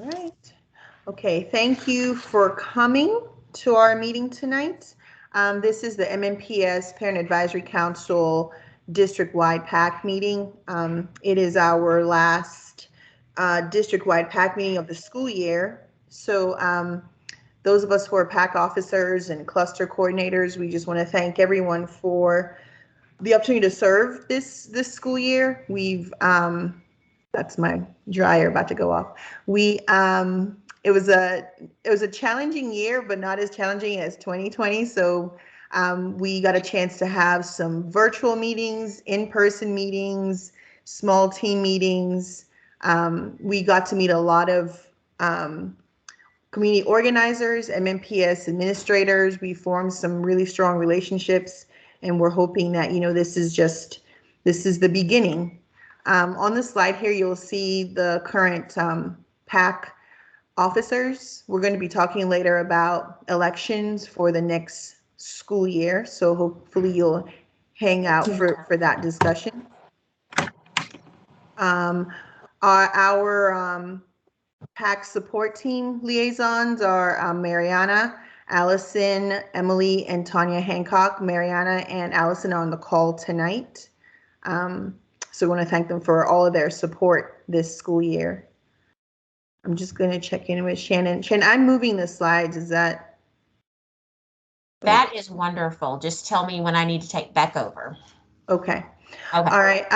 All right. Okay, thank you for coming to our meeting tonight. This is the MMPS Parent Advisory Council District-wide PAC meeting. It is our last district-wide PAC meeting of the school year. So those of us who are PAC officers and cluster coordinators, we just want to thank everyone for the opportunity to serve this school year. We've that's my dryer about to go off. We it was a challenging year, but not as challenging as 2020. So we got a chance to have some virtual meetings, in-person meetings, small team meetings. We got to meet a lot of community organizers, MMPS administrators. We formed some really strong relationships, and we're hoping that, this is the beginning. On the slide here, you'll see the current PAC officers. We're going to be talking later about elections for the next school year, so hopefully you'll hang out for that discussion. Our PAC support team liaisons are Mariana, Allison, Emily, and Tanya Hancock. Mariana and Allison are on the call tonight. So we want to thank them for all of their support this school year. I'm just going to check in with Shannon. Shannon, I'm moving the slides. Is that? That is wonderful. Just tell me when I need to take back over. Okay. All right.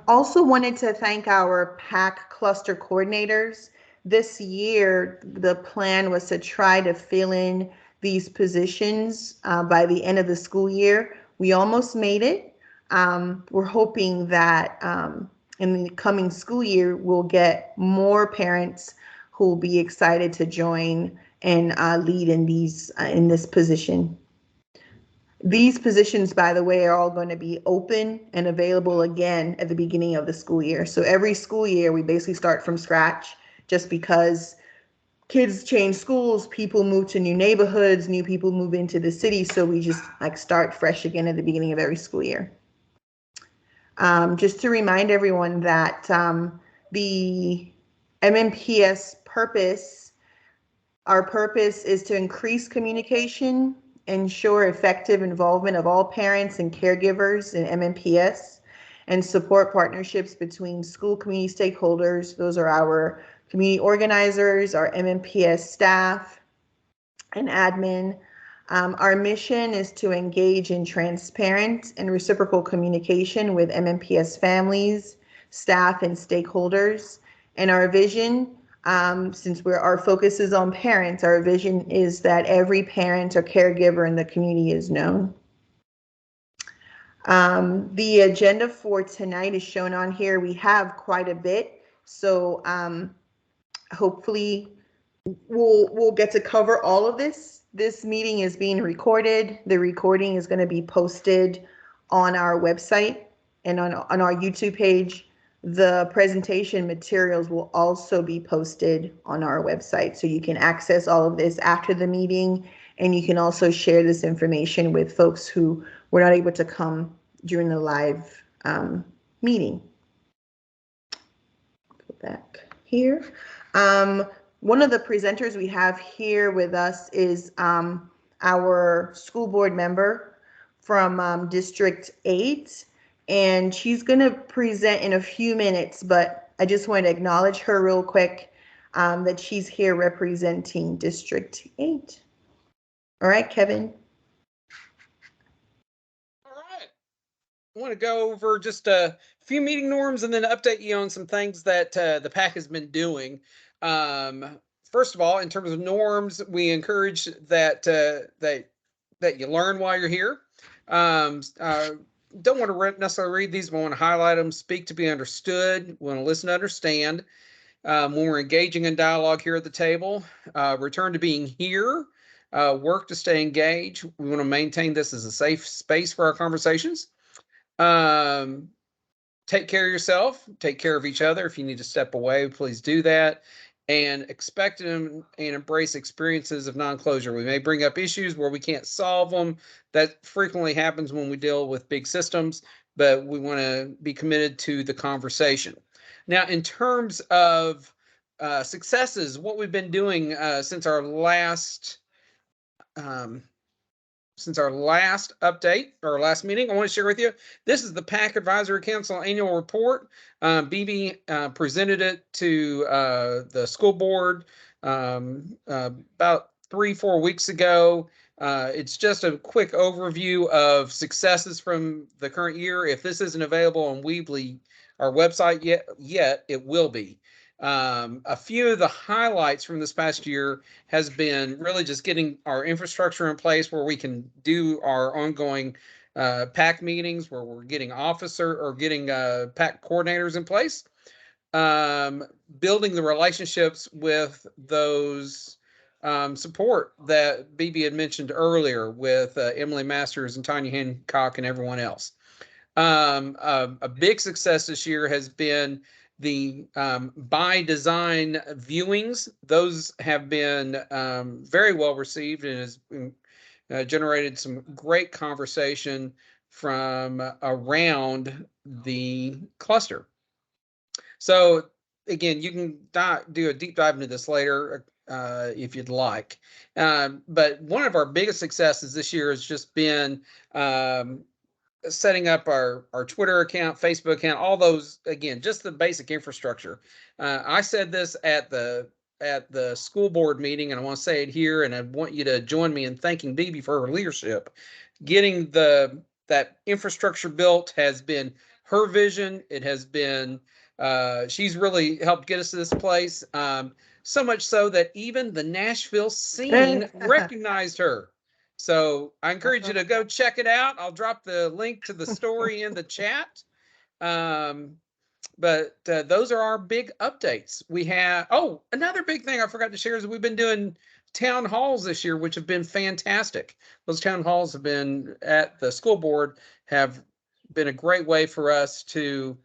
Also wanted to thank our PAC cluster coordinators. This year, the plan was to try to fill in these positions by the end of the school year. We almost made it. We're hoping that in the coming school year, we'll get more parents who will be excited to join and lead in this position. These positions, by the way, are all going to be open and available again at the beginning of the school year. So every school year, we basically start from scratch, just because kids change schools, people move to new neighborhoods, new people move into the city. So we just start fresh again at the beginning of every school year. Just to remind everyone that the MMPS purpose, our purpose is to increase communication, ensure effective involvement of all parents and caregivers in MMPS, and support partnerships between school community stakeholders. Those are our community organizers, our MMPS staff, and admin. Our mission is to engage in transparent and reciprocal communication with MMPS families, staff, and stakeholders. And our vision, since our focus is on parents, our vision is that every parent or caregiver in the community is known. The agenda for tonight is shown on here. We have quite a bit, so hopefully we'll get to cover all of this. This meeting is being recorded. The recording is going to be posted on our website and on our YouTube page. The presentation materials will also be posted on our website, so you can access all of this after the meeting, and you can also share this information with folks who were not able to come during the live meeting. Go back here. One of the presenters we have here with us is our school board member from District 8, and she's going to present in a few minutes, but I just want to acknowledge her real quick, that she's here representing District 8. All right, Kevin. All right. I want to go over just a few meeting norms and then update you on some things that the PAC has been doing. First of all, in terms of norms, we encourage that you learn while you're here. Don't want to necessarily read these, but I want to highlight them. Speak to be understood. We want to listen to understand. When we're engaging in dialogue here at the table, return to being here. Work to stay engaged. We want to maintain this as a safe space for our conversations. Take care of yourself. Take care of each other. If you need to step away, please do that. And expect and embrace experiences of non-closure. We may bring up issues where we can't solve them. That frequently happens when we deal with big systems, but we want to be committed to the conversation. Now, in terms of successes, what we've been doing since our last update or last meeting. I want to share with you, this is the PAC Advisory Council annual report. BB presented it to the school board about 3-4 weeks ago. It's just a quick overview of successes from the current year. If this isn't available on Weebly, our website yet, it will be. A few of the highlights from this past year has been really just getting our infrastructure in place where we can do our ongoing PAC meetings, where we're getting getting PAC coordinators in place, building the relationships with those support that BB had mentioned earlier with Emily Masters and Tanya Hancock and everyone else. A big success this year has been the by design viewings. Those have been very well received and has generated some great conversation from around the cluster. So again, you can do a deep dive into this later if you'd like. But one of our biggest successes this year has just been setting up our Twitter account, Facebook account, all those, again, just the basic infrastructure. I said this at the school board meeting, and I want to say it here, and I want you to join me in thanking BB for her leadership. Getting that infrastructure built has been her vision. It has been, she's really helped get us to this place. So much so that even the Nashville scene recognized her. So I encourage you to go check it out. I'll drop the link to the story in the chat. But those are our big updates. We have, another big thing I forgot to share is we've been doing town halls this year, which have been fantastic. Those town halls have been at the school board, have been a great way for us to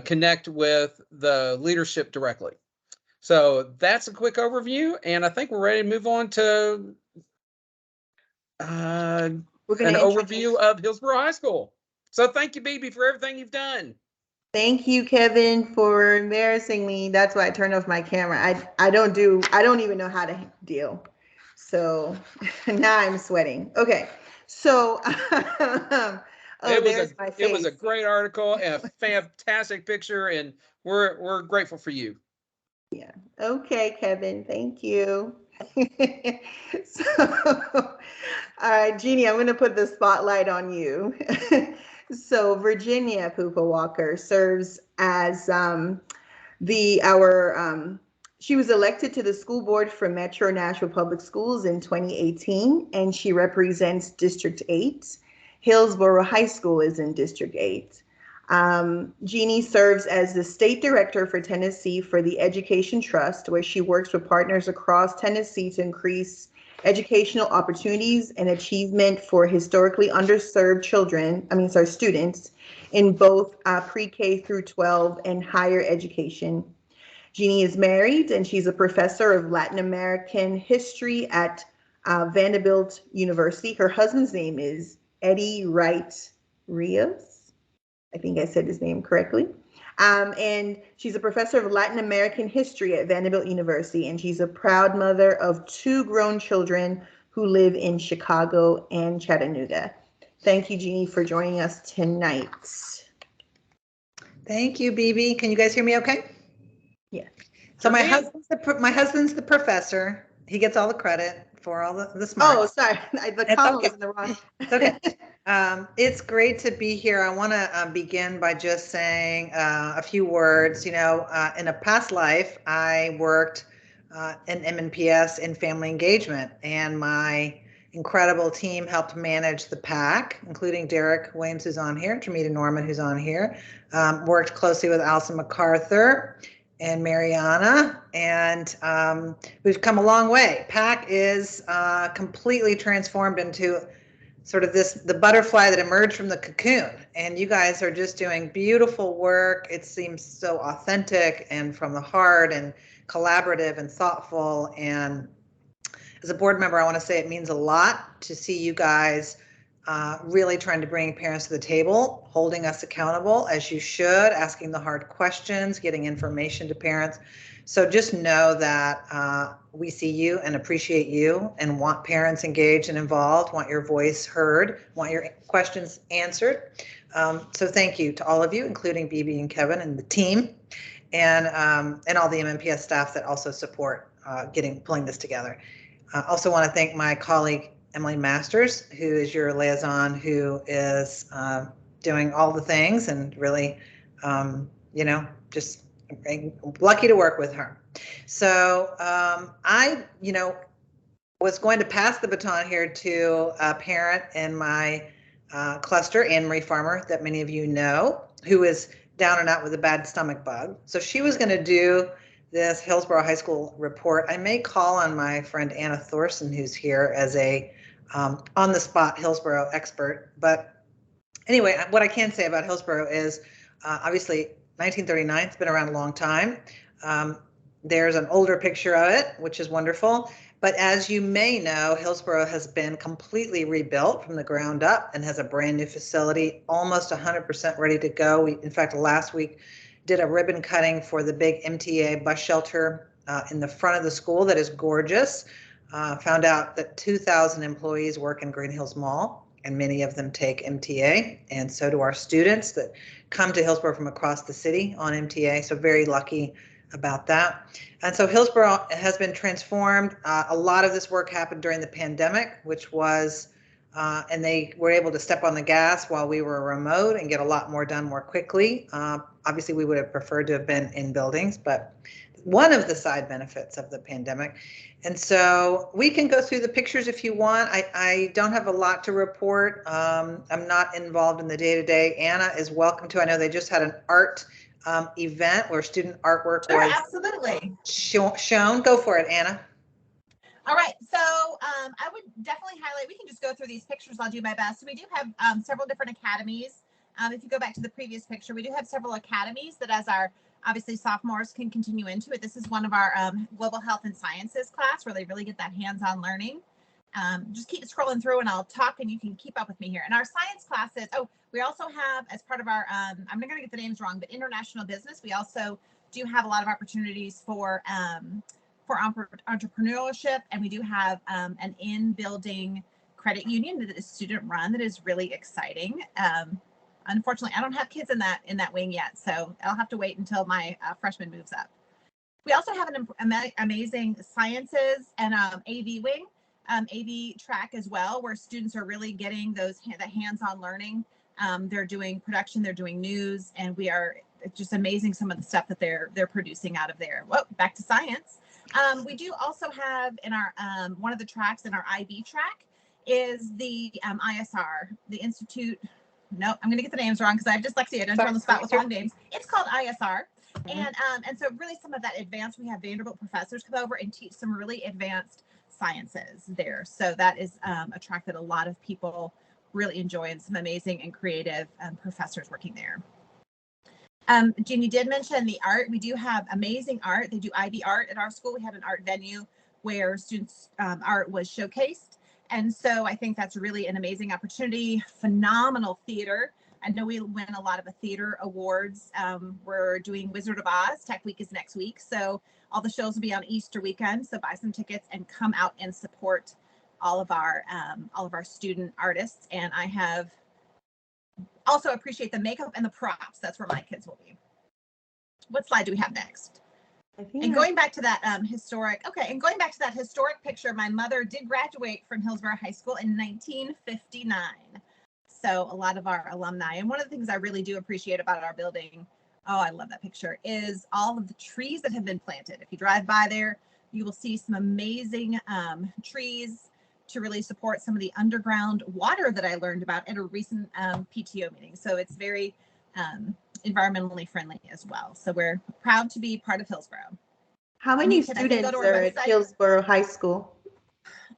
connect with the leadership directly. So that's a quick overview, and I think we're ready to move on to an overview of Hillsborough High School. So thank you, BB, for everything you've done. Thank you, Kevin, for embarrassing me. That's why I turned off my camera. I don't even know how to deal. So now I'm sweating. Okay. So it was a great article and a fantastic picture, and we're grateful for you. Yeah. Okay, Kevin. Thank you. So, all right, Jeannie, I'm going to put the spotlight on you. So Virginia Pupa Walker serves as she was elected to the school board for Metro Nashville Public Schools in 2018, and she represents District 8. Hillsborough High School is in District 8. Jeannie serves as the state director for Tennessee for the Education Trust, where she works with partners across Tennessee to increase educational opportunities and achievement for historically underserved students in both pre-K through 12 and higher education. Jeannie is married, and she's a professor of Latin American history at Vanderbilt University. Her husband's name is Eddie Wright Rios. I think I said his name correctly. And she's a professor of Latin American history at Vanderbilt University, and she's a proud mother of 2 grown children who live in Chicago and Chattanooga. Thank you, Jeannie, for joining us tonight. Thank you, BB. Can you guys hear me okay? Yeah. So my husband's the professor. He gets all the credit for all the smarts. Oh, sorry. The comma was in the wrong. It's okay. It's great to be here. I want to begin by just saying a few words. You know, in a past life, I worked in MNPS in family engagement, and my incredible team helped manage the PAC, including Derek Williams, who's on here, Tramita Norman, who's on here, worked closely with Allison MacArthur and Mariana, and we've come a long way. PAC is completely transformed into sort of the butterfly that emerged from the cocoon, and you guys are just doing beautiful work. It seems so authentic and from the heart and collaborative and thoughtful. And as a board member, I want to say it means a lot to see you guys really trying to bring parents to the table, holding us accountable as you should, asking the hard questions, getting information to parents. So just know that we see you and appreciate you and want parents engaged and involved, want your voice heard, want your questions answered. So thank you to all of you, including BB and Kevin and the team, and all the MMPS staff that also support pulling this together. I also want to thank my colleague Emily Masters, who is your liaison, who is doing all the things and really, just lucky to work with her. So I, was going to pass the baton here to a parent in my cluster, Anne Marie Farmer, that many of you know, who is down and out with a bad stomach bug. So she was going to do this Hillsborough High School report. I may call on my friend Anna Thorson, who's here as a on-the-spot Hillsborough expert. But anyway, what I can say about Hillsborough is obviously 1939, it's been around a long time. There's an older picture of it, which is wonderful. But as you may know, Hillsborough has been completely rebuilt from the ground up and has a brand new facility, almost 100% ready to go. In fact, last week did a ribbon cutting for the big MTA bus shelter in the front of the school that is gorgeous. Found out that 2,000 employees work in Green Hills Mall, and many of them take MTA, and so do our students that come to Hillsborough from across the city on MTA, so very lucky about that. And so Hillsborough has been transformed. A lot of this work happened during the pandemic, which was, and they were able to step on the gas while we were remote and get a lot more done more quickly. Obviously, we would have preferred to have been in buildings, but one of the side benefits of the pandemic. And so we can go through the pictures if you want. I don't have a lot to report. I'm not involved in the day-to-day. Anna is welcome to. I know they just had an art event where student artwork was absolutely shown. Go for it, Anna. All right, so I would definitely highlight, we can just go through these pictures. I'll do my best. So we do have several different academies. If you go back to the previous picture, we do have several academies that as our obviously sophomores can continue into it. This is one of our global health and sciences class where they really get that hands-on learning. Just keep scrolling through and I'll talk and you can keep up with me here. And our science classes, we also have as part of our, I'm not going to get the names wrong, but international business, we also do have a lot of opportunities for entrepreneurship, and we do have an in-building credit union that is student run that is really exciting. Unfortunately, I don't have kids in that wing yet, so I'll have to wait until my freshman moves up. We also have an amazing sciences and AV wing, AV track as well, where students are really getting the hands-on learning. They're doing production, they're doing news, and it's just amazing some of the stuff that they're producing out of there. Whoa, back to science. We do also have in our one of the tracks in our IB track is the ISR, the Institute. No, I'm going to get the names wrong because I have dyslexia. I don't on the spot with wrong names. It's called ISR. Mm-hmm. And so really some of that advanced, we have Vanderbilt professors come over and teach some really advanced sciences there. So that is a track that a lot of people really enjoy, and some amazing and creative professors working there. Jean, you did mention the art. We do have amazing art. They do IB art at our school. We had an art venue where students' art was showcased. And so I think that's really an amazing opportunity. Phenomenal theater. I know we win a lot of the theater awards. We're doing Wizard of Oz. Tech Week is next week. So all the shows will be on Easter weekend. So buy some tickets and come out and support all of our student artists. And I have also appreciate the makeup and the props. That's where my kids will be. What slide do we have next? And going back to that historic picture, my mother did graduate from Hillsborough High School in 1959. So a lot of our alumni, and one of the things I really do appreciate about our building, I love that picture, is all of the trees that have been planted. If you drive by there, you will see some amazing trees to really support some of the underground water that I learned about at a recent PTO meeting. So it's very environmentally friendly as well. So we're proud to be part of Hillsborough. How many students are at Hillsborough High School?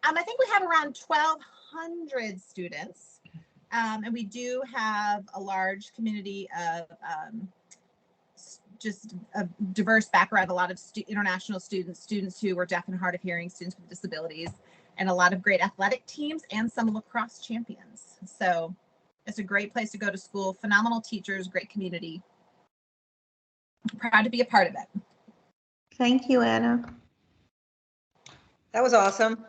I think we have around 1,200 students. And we do have a large community of just a diverse background, a lot of international students who are deaf and hard of hearing, students with disabilities. and a lot of great athletic teams and some lacrosse champions. So it's a great place to go to school, phenomenal teachers, great community. Proud to be a part of it. Thank you, Anna. That was awesome.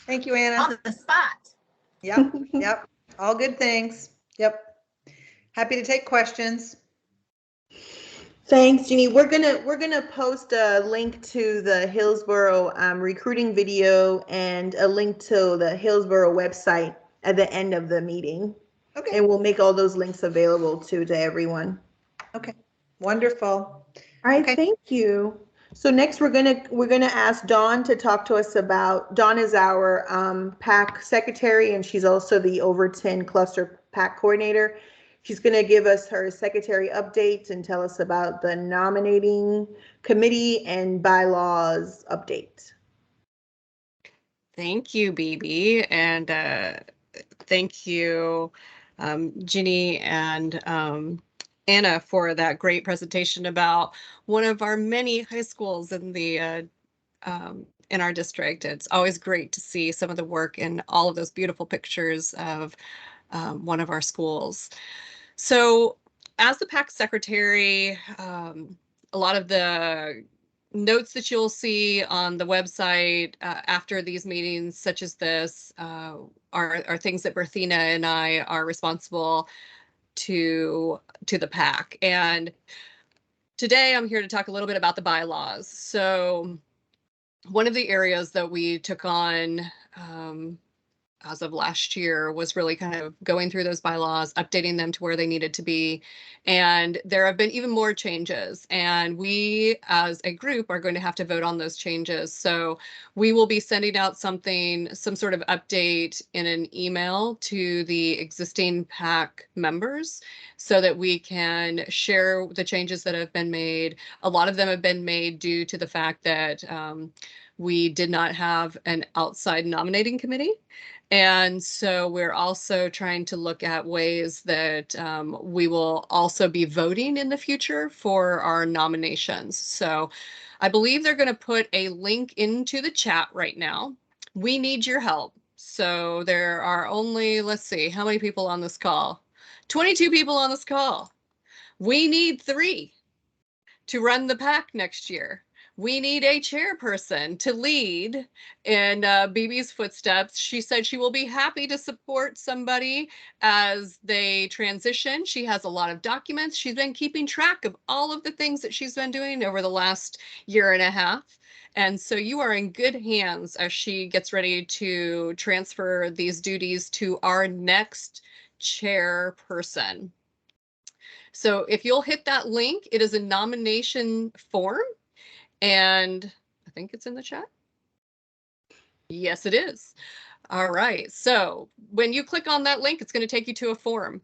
Thank you, Anna. On the spot. Yep, yep. All good things. Yep. Happy to take questions. Thanks, Jeannie. We're gonna post a link to the Hillsborough recruiting video and a link to the Hillsborough website at the end of the meeting. Okay. And we'll make all those links available to everyone. Okay. Wonderful. All right, Okay. thank you. So next we're gonna ask Dawn to talk to us about, Dawn is our PAC secretary, and she's also the Overton Cluster PAC coordinator. She's gonna give us her secretary updates and tell us about the nominating committee and bylaws update. Thank you, BB, and thank you, Ginny and Anna, for that great presentation about one of our many high schools in the in our district. It's always great to see some of the work and all of those beautiful pictures of one of our schools. So, as the PAC secretary, a lot of the notes that you'll see on the website after these meetings, such as this, are things that Berthina and I are responsible to the PAC. And today I'm here to talk a little bit about the bylaws. So one of the areas that we took on as of last year was really kind of going through those bylaws, updating them to where they needed to be. And there have been even more changes. And we as a group are going to have to vote on those changes. So we will be sending out some sort of update in an email to the existing PAC members so that we can share the changes that have been made. A lot of them have been made due to the fact that we did not have an outside nominating committee. And so we're also trying to look at ways that we will also be voting in the future for our nominations. So I believe they're going to put a link into the chat right now. We need your help. So there are only, let's see, how many people on this call? 22 people on this call. We need 3 to run the PAC next year. We need a chairperson to lead in BB's footsteps. She said she will be happy to support somebody as they transition. She has a lot of documents. She's been keeping track of all of the things that she's been doing over the last year and a half. And so you are in good hands as she gets ready to transfer these duties to our next chairperson. So if you'll hit that link, it is a nomination form. And I think it's in the chat. Yes, it is. All right. So when you click on that link, it's going to take you to a form.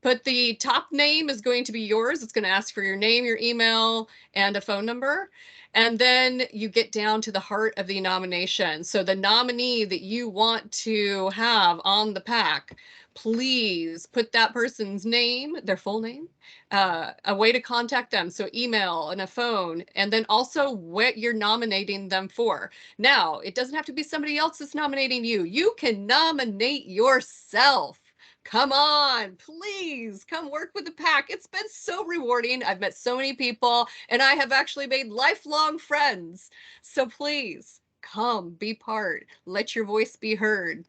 But the top name is going to be yours. It's going to ask for your name, your email, and a phone number. And then you get down to the heart of the nomination. So the nominee that you want to have on the PAC, please put that person's name, their full name, a way to contact them. So email and a phone, and then also what you're nominating them for. Now, it doesn't have to be somebody else that's nominating you. You can nominate yourself. Come on, please come work with the PAC. It's been so rewarding. I've met so many people, and I have actually made lifelong friends. So please come be part. Let your voice be heard.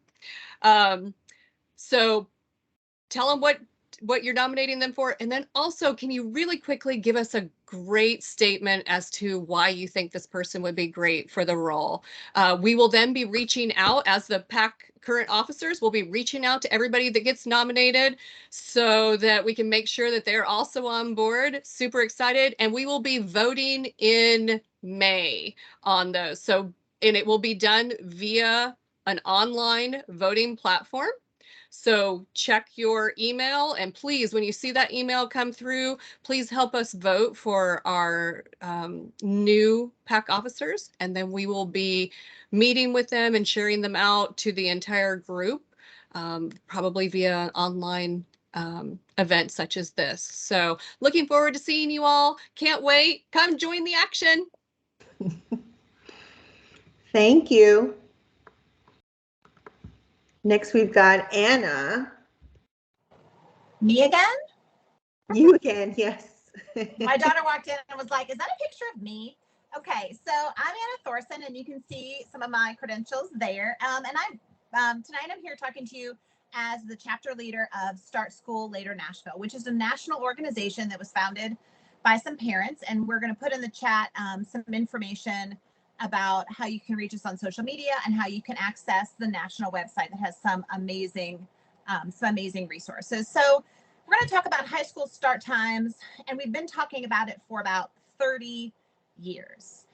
So tell them what you're nominating them for. And then also, can you really quickly give us a great statement as to why you think this person would be great for the role? We will then be reaching out as the PAC current officers. We'll be reaching out to everybody that gets nominated so that we can make sure that they're also on board. Super excited. And we will be voting in May on those. So, and it will be done via an online voting platform. So check your email, and please, when you see that email come through, please help us vote for our new PAC officers, and then we will be meeting with them and sharing them out to the entire group, probably via an online event such as this. So looking forward to seeing you all. Can't wait. Come join the action. Thank you. Next, we've got Anna. Me again? You again, yes. My daughter walked in and was like, is that a picture of me? Okay, so I'm Anna Thorson, and you can see some of my credentials there. And tonight I'm here talking to you as the chapter leader of Start School Later Nashville, which is a national organization that was founded by some parents. And we're going to put in the chat some information about how you can reach us on social media and how you can access the national website that has some amazing resources. So we're going to talk about high school start times, and we've been talking about it for about 30 years.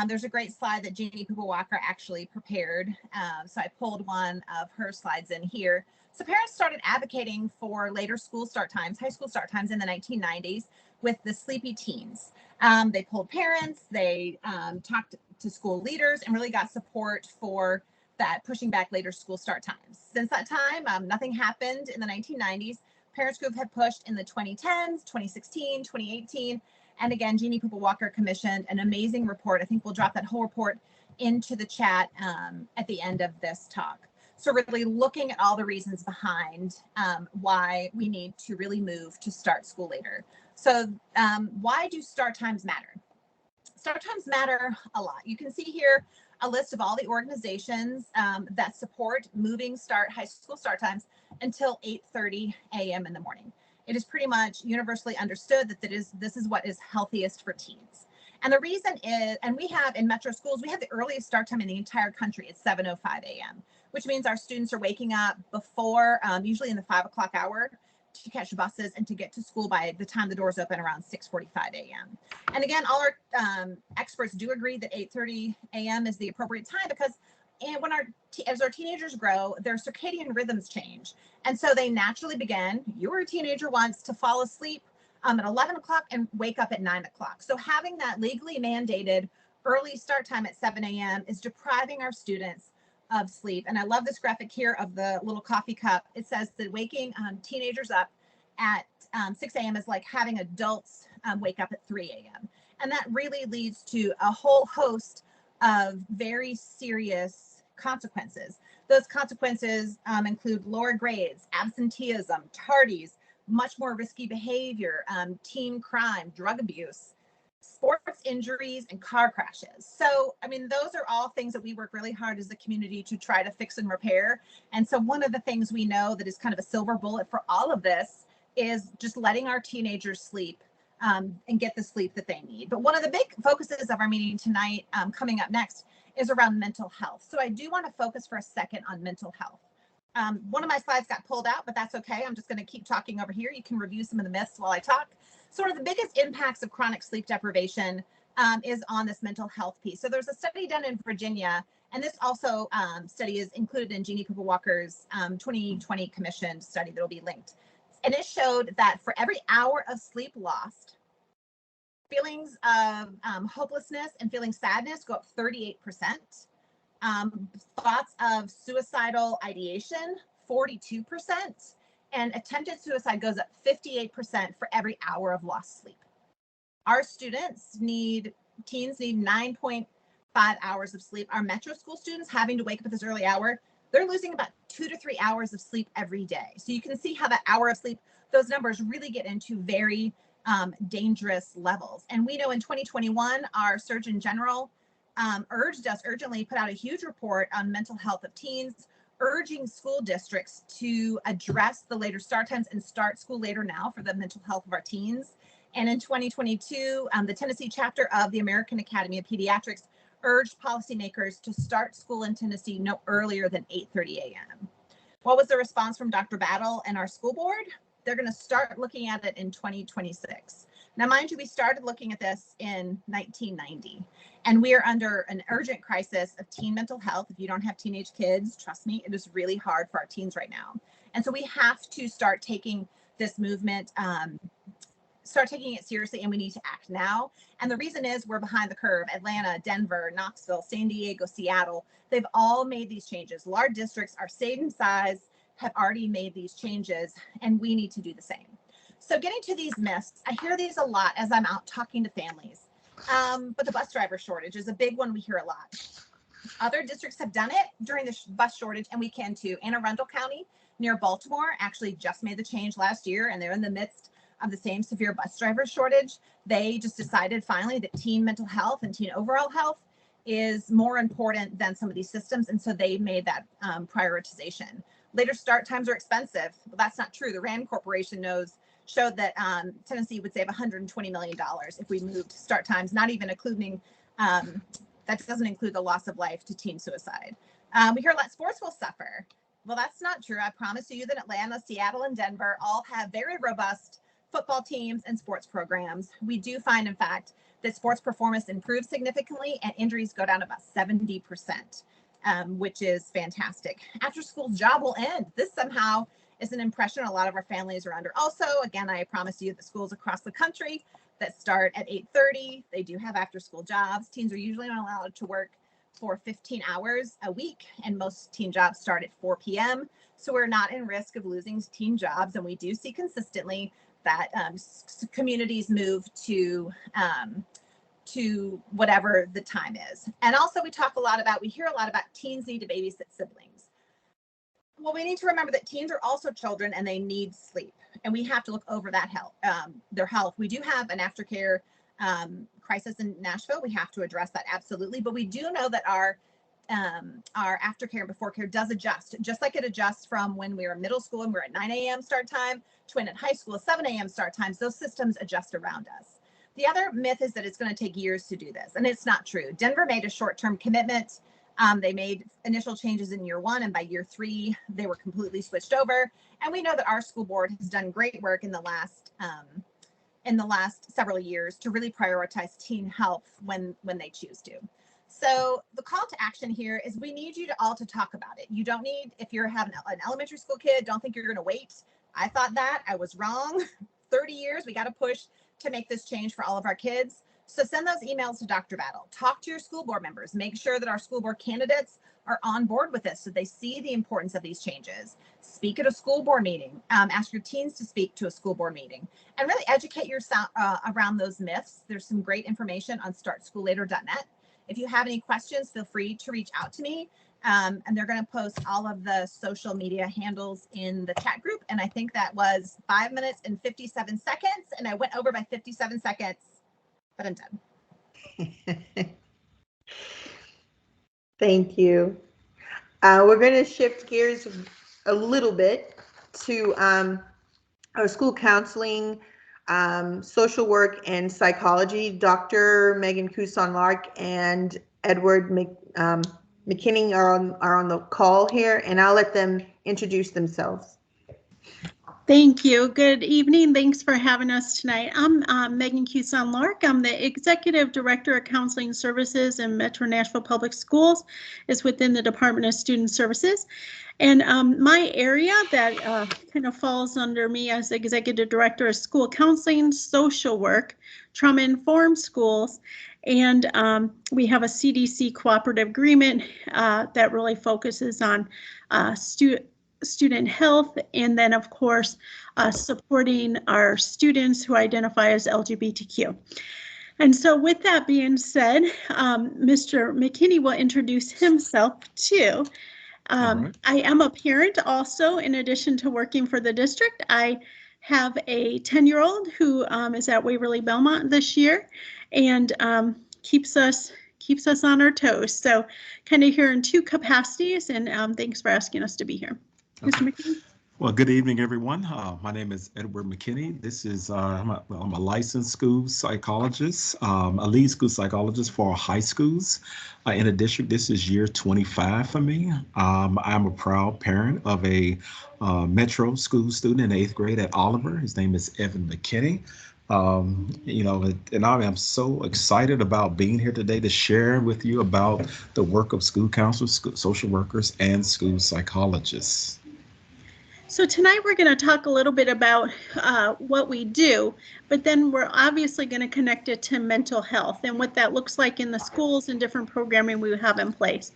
There's a great slide that Jeannie Walker actually prepared. So I pulled one of her slides in here. So parents started advocating for later school start times, high school start times in the 1990s with the sleepy teens. They polled parents, they talked to school leaders, and really got support for that, pushing back later school start times. Since that time, nothing happened in the 1990s. Parents Group had pushed in the 2010s, 2016, 2018. And again, Jeannie Walker commissioned an amazing report. I think we'll drop that whole report into the chat at the end of this talk. So really looking at all the reasons behind why we need to really move to start school later. So why do start times matter? Start times matter a lot. You can see here a list of all the organizations that support moving high school start times until 8:30 a.m. in the morning. It is pretty much universally understood that this is what is healthiest for teens. And the reason is, and we have in metro schools, we have the earliest start time in the entire country at 7:05 a.m., which means our students are waking up before, usually in the 5 o'clock hour, to catch buses and to get to school by the time the doors open around 6:45 a.m. And again, all our experts do agree that 8:30 a.m. is the appropriate time because as our teenagers grow, their circadian rhythms change. And so they naturally begin, you were a teenager once, to fall asleep at 11 o'clock and wake up at 9 o'clock. So having that legally mandated early start time at 7 a.m. is depriving our students of sleep. And I love this graphic here of the little coffee cup. It says that waking teenagers up at 6 a.m. is like having adults wake up at 3 a.m. And that really leads to a whole host of very serious consequences. Those consequences include lower grades, absenteeism, tardies, much more risky behavior, teen crime, drug abuse, sports injuries, and car crashes. So, I mean, those are all things that we work really hard as a community to try to fix and repair. And so one of the things we know that is kind of a silver bullet for all of this is just letting our teenagers sleep and get the sleep that they need. But one of the big focuses of our meeting tonight, coming up next, is around mental health. So I do want to focus for a second on mental health. One of my slides got pulled out, but that's okay. I'm just going to keep talking over here. You can review some of the myths while I talk. So one of the biggest impacts of chronic sleep deprivation is on this mental health piece. So there's a study done in Virginia, and this also study is included in Jeannie Walker's 2020 commissioned study that will be linked. And it showed that for every hour of sleep lost, feelings of hopelessness and feeling sadness go up 38%. Thoughts of suicidal ideation, 42%, and attempted suicide goes up 58% for every hour of lost sleep. Our teens need 9.5 hours of sleep. Our metro school students having to wake up at this early hour, they're losing about 2 to 3 hours of sleep every day. So you can see how that hour of sleep, those numbers really get into very dangerous levels. And we know in 2021, our Surgeon General urged us urgently, put out a huge report on mental health of teens, urging school districts to address the later start times and start school later now for the mental health of our teens. And in 2022, the Tennessee chapter of the American Academy of Pediatrics urged policymakers to start school in Tennessee no earlier than 8:30 a.m. What was the response from Dr. Battle and our school board? They're going to start looking at it in 2026. Now, mind you, we started looking at this in 1990, and we are under an urgent crisis of teen mental health. If you don't have teenage kids, trust me, it is really hard for our teens right now. And so we have to start taking this movement, start taking it seriously, and we need to act now. And the reason is we're behind the curve. Atlanta, Denver, Knoxville, San Diego, Seattle, they've all made these changes. Large districts, our same size, have already made these changes, and we need to do the same. So getting to these myths, I hear these a lot as I'm out talking to families. But the bus driver shortage is a big one we hear a lot. Other districts have done it during the bus shortage, and we can too. Anne Arundel County near Baltimore actually just made the change last year, and they're in the midst of the same severe bus driver shortage. They just decided finally that teen mental health and teen overall health is more important than some of these systems, and so they made that prioritization. Later start times are expensive. Well, that's not true. The Rand Corporation showed that Tennessee would save $120 million if we moved start times, not even including, that doesn't include the loss of life to teen suicide. We hear a lot, sports will suffer. Well, that's not true. I promise you that Atlanta, Seattle, and Denver all have very robust football teams and sports programs. We do find, in fact, that sports performance improves significantly and injuries go down about 70%, which is fantastic. After school job will end. This somehow is an impression a lot of our families are under. Also, again, I promise you that schools across the country that start at 8:30, they do have after school jobs. Teens are usually not allowed to work for 15 hours a week, and most teen jobs start at 4 p.m. So we're not in risk of losing teen jobs, and we do see consistently that communities move to whatever the time is. And also we hear a lot about teens need to babysit siblings. Well, we need to remember that teens are also children and they need sleep, and we have to look over that health, their health. We do have an aftercare crisis in Nashville. We have to address that, absolutely. But we do know that our aftercare and before care does adjust, just like it adjusts from when we were in middle school and we're at 9 a.m. start time to when at high school 7 a.m. start times. Those systems adjust around us. The other myth is that it's going to take years to do this, and it's not true. Denver made a short-term commitment. They made initial changes in year 1, and by year 3, they were completely switched over. And we know that our school board has done great work in the last several years to really prioritize teen health when they choose to. So the call to action here is we need you all to talk about it. You don't need, if you're having an elementary school kid, don't think you're going to wait. I thought that. I was wrong. 30 years, we got to push to make this change for all of our kids. So send those emails to Dr. Battle. Talk to your school board members. Make sure that our school board candidates are on board with this so they see the importance of these changes. Speak at a school board meeting. Ask your teens to speak to a school board meeting and really educate yourself around those myths. There's some great information on startschoollater.net. If you have any questions, feel free to reach out to me. And they're going to post all of the social media handles in the chat group. And I think that was 5 minutes and 57 seconds. And I went over by 57 seconds, but I'm done. Thank you. We're going to shift gears a little bit to our school counseling, social work, and psychology. Dr. Megan Kuson-Lark and Edward McKinney are on the call here, and I'll let them introduce themselves. Thank you. Good evening. Thanks for having us tonight. I'm Megan Kuson-Lark. I'm the Executive Director of Counseling Services in Metro Nashville Public Schools. It's within the Department of Student Services. And my area that kind of falls under me as Executive Director of School Counseling, Social Work, Trauma-Informed Schools, and we have a CDC cooperative agreement that really focuses on student health, and then of course supporting our students who identify as LGBTQ. And so with that being said, Mr. McKinney will introduce himself too. Right. I am a parent also. In addition to working for the district, I have a 10-year-old who is at Waverly Belmont this year, and keeps us on our toes. So kind of here in 2 capacities, and thanks for asking us to be here. Okay. Mr. McKinney? Well, good evening, everyone. My name is Edward McKinney. This is I'm a licensed school psychologist, a lead school psychologist for high schools in the district. This is year 25 for me. I'm a proud parent of a Metro school student in the 8th grade at Oliver. His name is Evan McKinney. And I'm so excited about being here today to share with you about the work of school counselors, social workers, and school psychologists. So tonight we're going to talk a little bit about what we do, but then we're obviously going to connect it to mental health and what that looks like in the schools and different programming we have in place.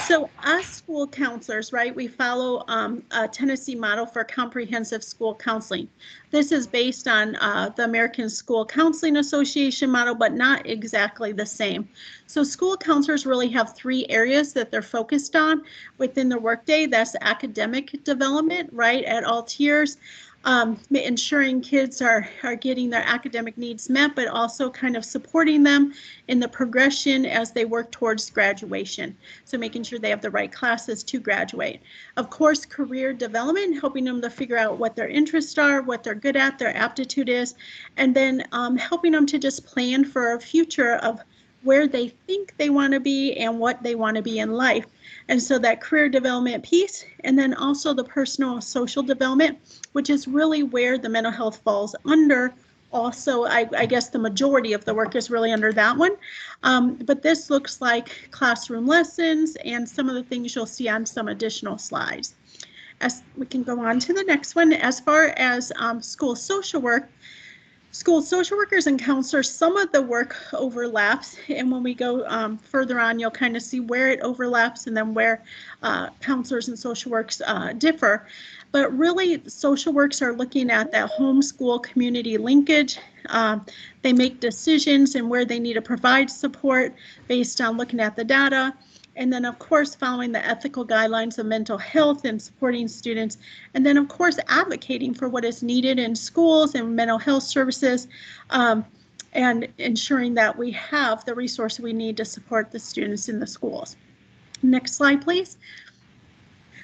So us school counselors, right, we follow a Tennessee model for comprehensive school counseling. This is based on the American School Counseling Association model, but not exactly the same. So school counselors really have 3 areas that they're focused on within the workday. That's academic development, right, at all tiers, ensuring kids are getting their academic needs met, but also kind of supporting them in the progression as they work towards graduation. So making sure they have the right classes to graduate. Of course, career development, helping them to figure out what their interests are, what they're good at, their aptitude is, and then helping them to just plan for a future of where they think they want to be and what they want to be in life. And so that career development piece, and then also the personal social development, which is really where the mental health falls under. Also, I guess the majority of the work is really under that one. But this looks like classroom lessons and some of the things you'll see on some additional slides. As we can go on to the next one, as far as school social work, school social workers and counselors, some of the work overlaps, and when we go further on, you'll kind of see where it overlaps and then where counselors and social works differ. But really, social works are looking at that homeschool community linkage. They make decisions and where they need to provide support based on looking at the data. And then, of course, following the ethical guidelines of mental health and supporting students. And then, of course, advocating for what is needed in schools and mental health services, and ensuring that we have the resources we need to support the students in the schools. Next slide, please.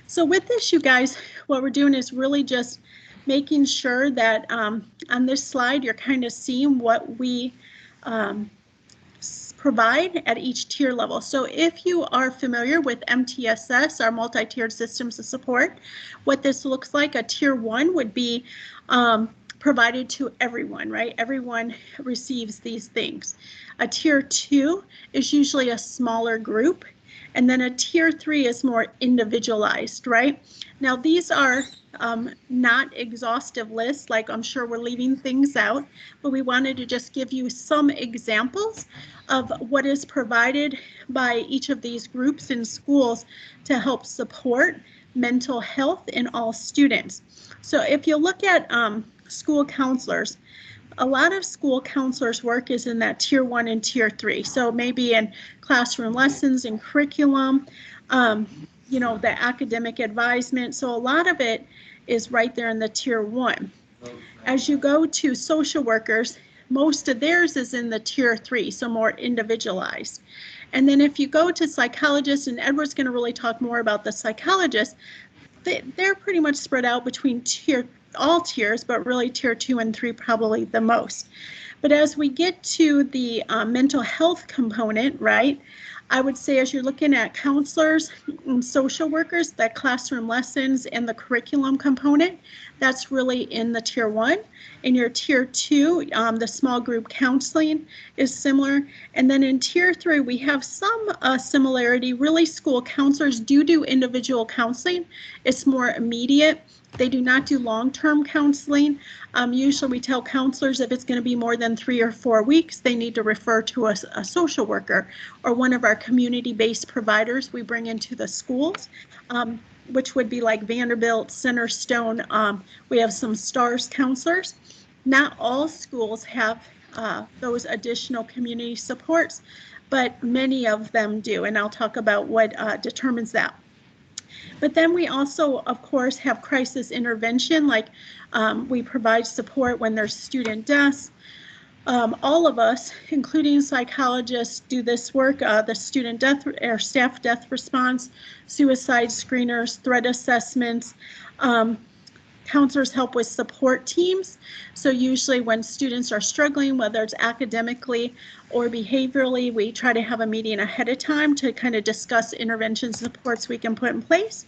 So with this, you guys, what we're doing is really just making sure that on this slide, you're kind of seeing what we provide at each tier level. So if you are familiar with MTSS, our multi-tiered systems of support, what this looks like, a tier 1 would be provided to everyone, right? Everyone receives these things. A tier 2 is usually a smaller group, and then a tier 3 is more individualized, right? Now these are not exhaustive lists, like I'm sure we're leaving things out, but we wanted to just give you some examples of what is provided by each of these groups in schools to help support mental health in all students. So if you look at school counselors, a lot of school counselors' work is in that tier 1 and tier 3. So maybe in classroom lessons and curriculum, you know, the academic advisement. So a lot of it is right there in the tier 1. As you go to social workers, most of theirs is in the tier 3, so more individualized. And then if you go to psychologists, and Edward's going to really talk more about the psychologists, they're pretty much spread out between all tiers, but really tier 2 and 3 probably the most. But as we get to the mental health component, right, I would say as you're looking at counselors and social workers, that classroom lessons and the curriculum component, that's really in the tier 1. In your tier 2, the small group counseling is similar. And then in tier 3, we have some similarity. Really, school counselors do individual counseling. It's more immediate. They do not do long-term counseling. Usually we tell counselors if it's going to be more than 3 or 4 weeks, they need to refer to a social worker or one of our community-based providers we bring into the schools, which would be like Vanderbilt, Centerstone. We have some STARS counselors. Not all schools have those additional community supports, but many of them do, and I'll talk about what determines that. But then we also, of course, have crisis intervention, like we provide support when there's student deaths. All of us, including psychologists, do this work, the student death or staff death response, suicide screeners, threat assessments. Counselors help with support teams. So usually when students are struggling, whether it's academically or behaviorally, we try to have a meeting ahead of time to kind of discuss intervention supports we can put in place.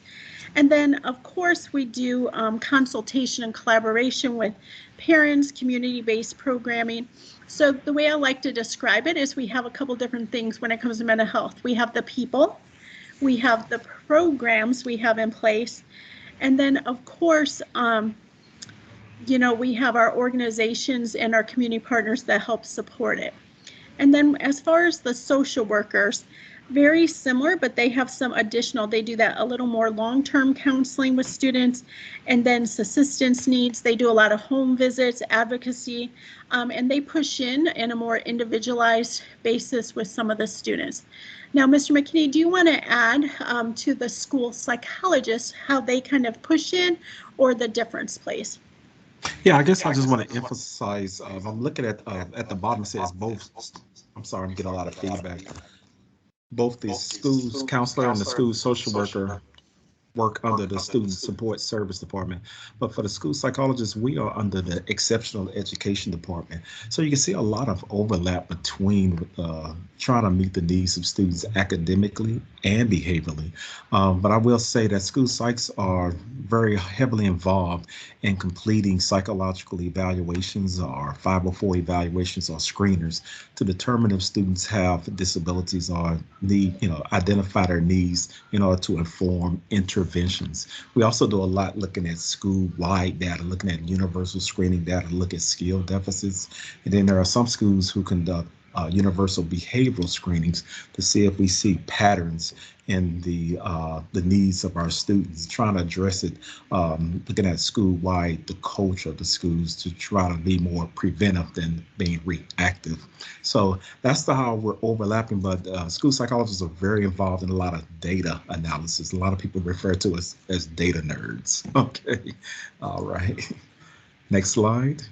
And then, of course, we do consultation and collaboration with parents, community-based programming. So the way I like to describe it is we have a couple different things when it comes to mental health. We have the people, we have the programs we have in place, And then, of course, you know, we have our organizations and our community partners that help support it. And then as far as the social workers, very similar, but they have some additional, they do that a little more long-term counseling with students, and then assistance needs. They do a lot of home visits, advocacy, and they push in a more individualized basis with some of the students. Now, Mr. McKinney, do you want to add to the school psychologists, how they kind of push in, or the difference, please? Yeah, I guess I just want to emphasize, I'm looking at the bottom, it says both, I'm sorry, I'm getting a lot of feedback. Both the school's counselor and the school social worker work under the student support service department, but for the school psychologists, we are under the exceptional education department. So you can see a lot of overlap between trying to meet the needs of students academically and behaviorally. But I will say that school psychs are very heavily involved in completing psychological evaluations or 504 evaluations or screeners to determine if students have disabilities or need, identify their needs in order to inform interventions. We also do a lot looking at school-wide data, looking at universal screening data, look at skill deficits. And then there are some schools who conduct universal behavioral screenings to see if we see patterns in the needs of our students, trying to address it, looking at school-wide, the culture of the schools to try to be more preventive than being reactive. So that's how we're overlapping, but school psychologists are very involved in a lot of data analysis. A lot of people refer to us as data nerds. Okay, all right. Next slide.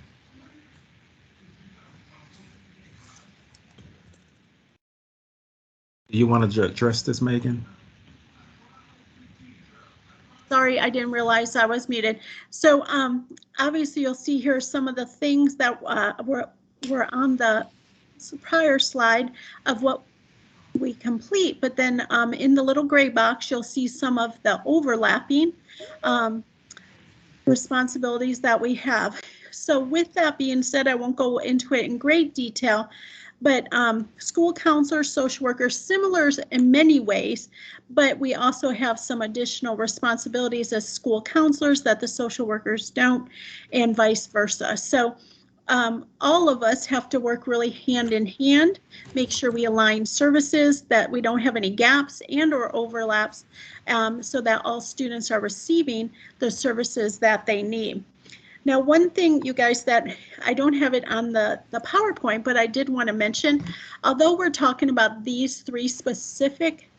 Do you want to address this, Megan? Sorry, I didn't realize I was muted. So obviously you'll see here some of the things that were on the prior slide of what we complete, but then in the little gray box, you'll see some of the overlapping responsibilities that we have. So with that being said, I won't go into it in great detail, but school counselors, social workers, similar in many ways, but we also have some additional responsibilities as school counselors that the social workers don't, and vice versa. So all of us have to work really hand in hand, make sure we align services, that we don't have any gaps and or overlaps, so that all students are receiving the services that they need. Now, one thing, you guys, that I don't have it on the PowerPoint, but I did want to mention, although we're talking about these three specific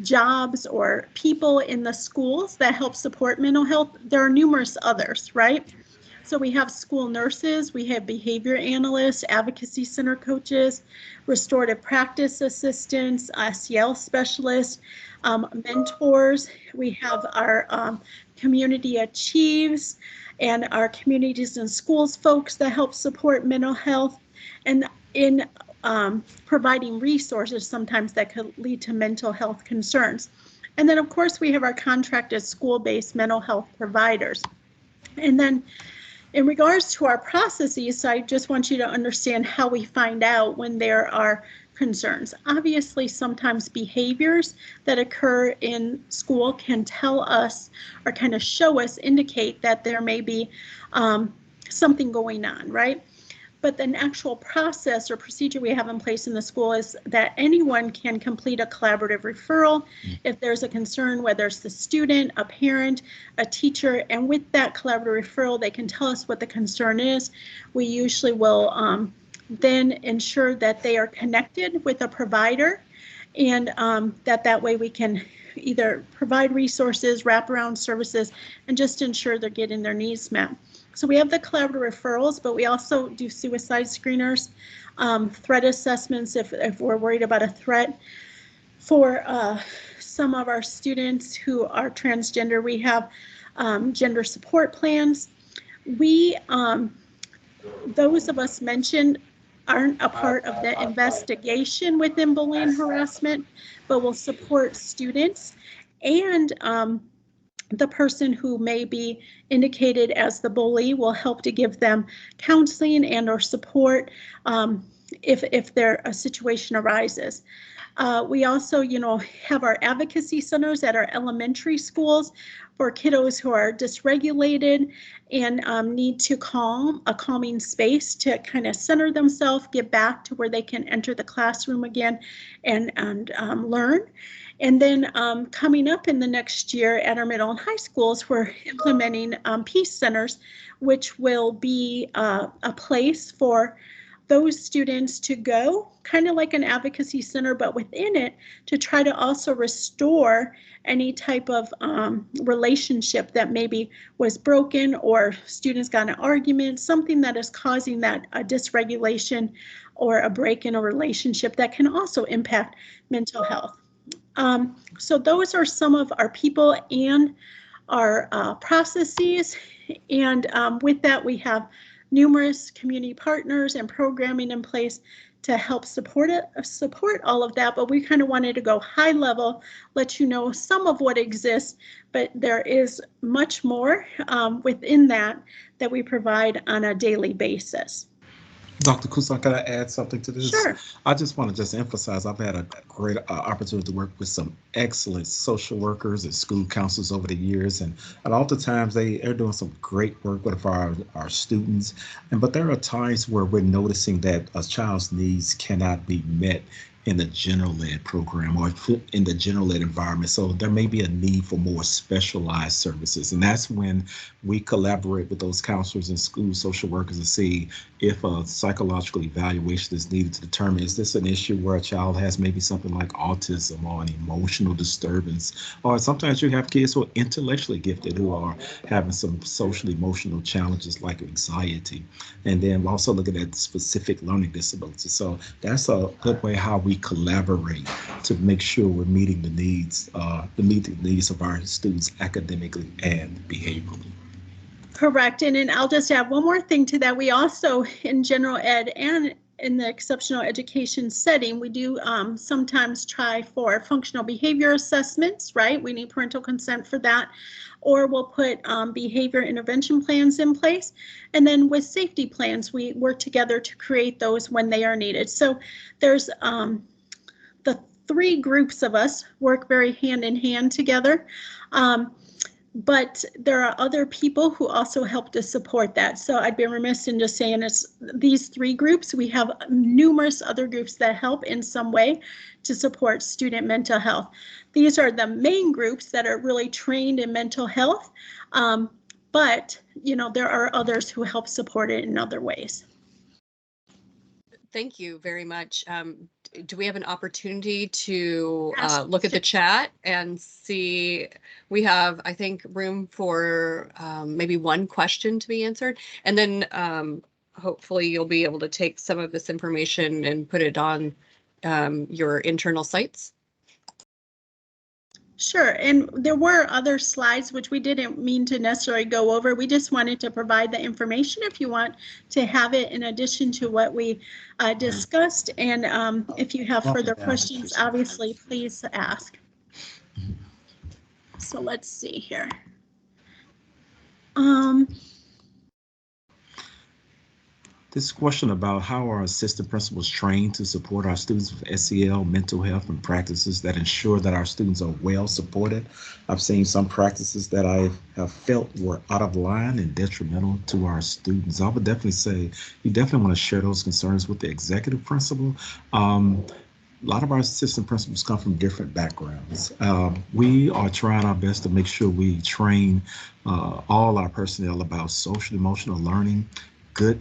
jobs or people in the schools that help support mental health, there are numerous others, right? So we have school nurses, we have behavior analysts, advocacy center coaches, restorative practice assistants, SEL specialists, mentors. We have our community achieves and our communities and schools folks that help support mental health, and in providing resources sometimes that could lead to mental health concerns. And then of course we have our contracted school-based mental health providers. And then in regards to our processes, I just want you to understand how we find out when there are concerns. Obviously, sometimes behaviors that occur in school can tell us or kind of show us, indicate that there may be something going on, right? But the actual process or procedure we have in place in the school is that anyone can complete a collaborative referral if there's a concern, whether it's the student, a parent, a teacher, and with that collaborative referral, they can tell us what the concern is. We usually will then ensure that they are connected with a provider, and that way we can either provide resources, wraparound services, and just ensure they're getting their needs met. So we have the collaborative referrals, but we also do suicide screeners, threat assessments if we're worried about a threat. For some of our students who are transgender, we have gender support plans. We, those of us mentioned, aren't a part of the investigation within bullying and harassment, but will support students and the person who may be indicated as the bully will help to give them counseling and or support if a situation arises. We also, have our advocacy centers at our elementary schools for kiddos who are dysregulated and need to a calming space to kind of center themselves, get back to where they can enter the classroom again and learn. And then coming up in the next year at our middle and high schools, we're implementing peace centers, which will be a place for those students to go, kind of like an advocacy center, but within it to try to also restore any type of relationship that maybe was broken, or students got in an argument, something that is causing that dysregulation or a break in a relationship that can also impact mental health. So those are some of our people and our processes. And with that, we have numerous community partners and programming in place to help support all of that. But we kind of wanted to go high level, let you know some of what exists, but there is much more within that we provide on a daily basis. Dr. Kusan, can I add something to this? Sure. I just want to just emphasize I've had a great opportunity to work with some excellent social workers and school counselors over the years, and oftentimes they're doing some great work with our students. But there are times where we're noticing that a child's needs cannot be met in the general ed program or in the general ed environment. So there may be a need for more specialized services. And that's when we collaborate with those counselors and school social workers to see if a psychological evaluation is needed to determine, is this an issue where a child has maybe something like autism or an emotional disturbance? Or sometimes you have kids who are intellectually gifted who are having some social emotional challenges like anxiety. And then also looking at specific learning disabilities. So that's a good way how we collaborate to make sure we're meeting the needs, of our students academically and behaviorally. Correct. And then I'll just add one more thing to that. We also, in general ed and in the exceptional education setting, we do sometimes try for functional behavior assessments, right? We need parental consent for that. Or we'll put behavior intervention plans in place. And then with safety plans, we work together to create those when they are needed. So there's the three groups of us work very hand in hand together. But there are other people who also help to support that. So I'd be remiss in just saying it's these three groups. We have numerous other groups that help in some way to support student mental health. These are the main groups that are really trained in mental health. But, there are others who help support it in other ways. Thank you very much. Do we have an opportunity to look at the chat and see? We have, I think, room for maybe one question to be answered. And then hopefully you'll be able to take some of this information and put it on your internal sites. Sure, and there were other slides which we didn't mean to necessarily go over. We just wanted to provide the information if you want to have it in addition to what we discussed. And if you have further questions, obviously, please ask. So let's see here. This question about how are assistant principals trained to support our students with SEL, mental health, and practices that ensure that our students are well supported. I've seen some practices that I have felt were out of line and detrimental to our students. I would definitely say you definitely want to share those concerns with the executive principal. A lot of our assistant principals come from different backgrounds. We are trying our best to make sure we train all our personnel about social emotional learning, good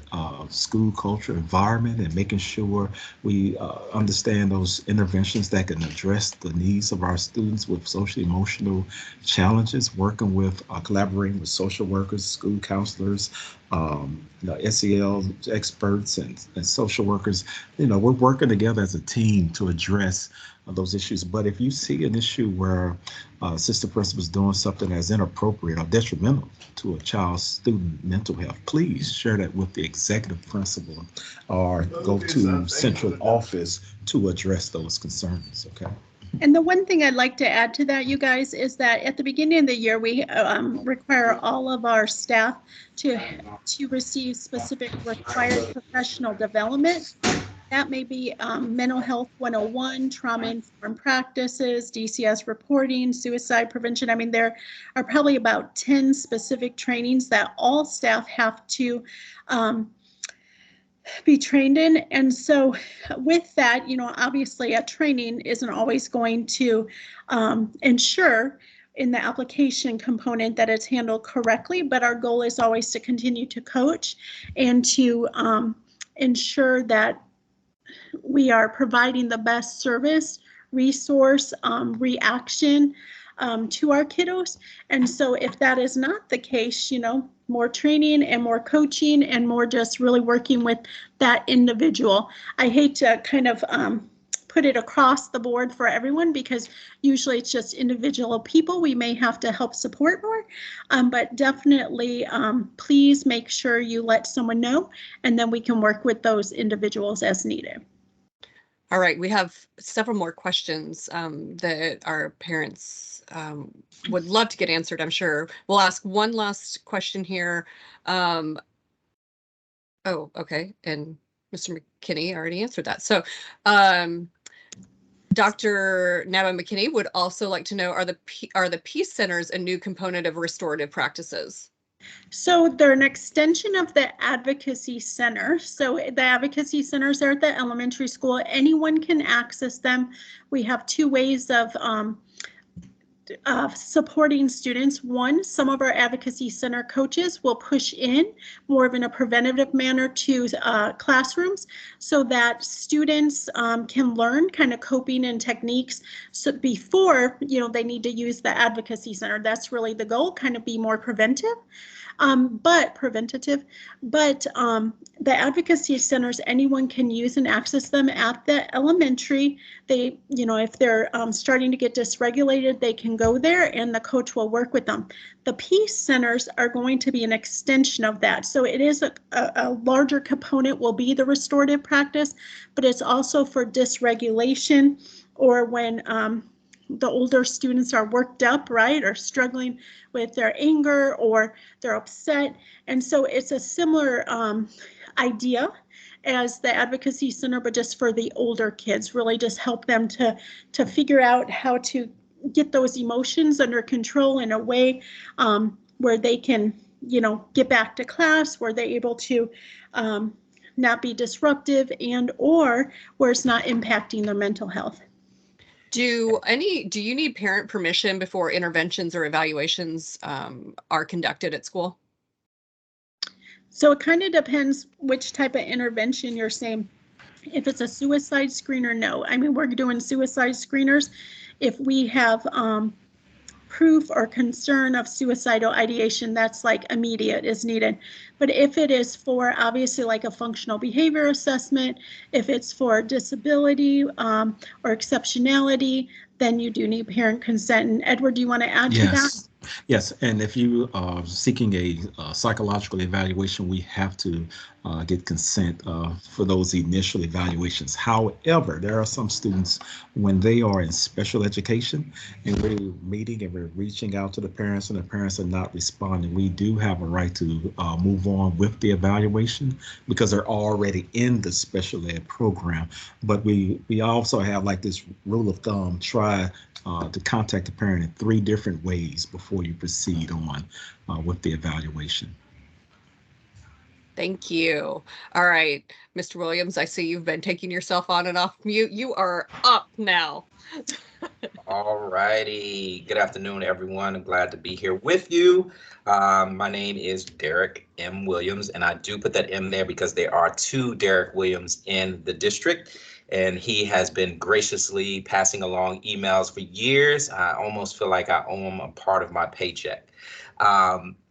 school culture environment, and making sure we understand those interventions that can address the needs of our students with social emotional challenges, working with collaborating with social workers, school counselors, SEL experts and social workers. We're working together as a team to address those issues. But if you see an issue where assistant principal is doing something that's inappropriate or detrimental to a child's student mental health, please share that with the executive principal or go to central office to address those concerns, okay? And the one thing I'd like to add to that, you guys, is that at the beginning of the year, we require all of our staff to receive specific required professional development. That may be Mental Health 101, trauma-informed practices, DCS reporting, suicide prevention. I mean, there are probably about 10 specific trainings that all staff have to be trained in. And so with that, you know, obviously a training isn't always going to ensure in the application component that it's handled correctly, but our goal is always to continue to coach and to ensure that we are providing the best service, resource, reaction to our kiddos. And so if that is not the case, you know, more training and more coaching and more just really working with that individual. I hate to kind of put it across the board for everyone because usually it's just individual people we may have to help support more, but definitely please make sure you let someone know and then we can work with those individuals as needed. All right, we have several more questions that our parents would love to get answered, I'm sure. We'll ask one last question here. Oh, okay, and Mr. McKinney already answered that. So Dr. Naba McKinney would also like to know, are the Peace Centers a new component of restorative practices? So they're an extension of the advocacy center. So the advocacy centers are at the elementary school. Anyone can access them. We have two ways of supporting students. One, some of our advocacy center coaches will push in more of in a preventative manner to classrooms so that students can learn kind of coping and techniques. So before, you know, they need to use the advocacy center. That's really the goal, kind of be more preventive. But the advocacy centers, anyone can use and access them at the elementary. They, you know, if they're starting to get dysregulated, they can go there and the coach will work with them. The Peace Centers are going to be an extension of that. So it is a larger component will be the restorative practice, but it's also for dysregulation or when the older students are worked up, right, or struggling with their anger or they're upset. And so it's a similar idea as the advocacy center, but just for the older kids, really just help them to figure out how to get those emotions under control in a way where they can, you know, get back to class, where they're able to not be disruptive and or where it's not impacting their mental health. Do you need parent permission before interventions or evaluations are conducted at school? So it kind of depends which type of intervention you're saying. If it's a suicide screener, no. I mean, we're doing suicide screeners. If we have proof or concern of suicidal ideation, that's like immediate is needed. But if it is for obviously like a functional behavior assessment, if it's for disability or exceptionality, then you do need parent consent. And Edward, do you want to add to that? Yes, and if you are seeking a psychological evaluation, we have to get consent for those initial evaluations. However, there are some students when they are in special education and we're meeting and we're reaching out to the parents and the parents are not responding, we do have a right to move on with the evaluation because they're already in the special ed program. But we also have like this rule of thumb, try to contact the parent in 3 different ways before you proceed on with the evaluation. Thank you. All right, Mr. Williams, I see you've been taking yourself on and off mute. You are up now. All righty. Good afternoon, everyone. I'm glad to be here with you. My name is Derek M. Williams, and I do put that M there because there are 2 Derek Williams in the district, and he has been graciously passing along emails for years. I almost feel like I owe him a part of my paycheck.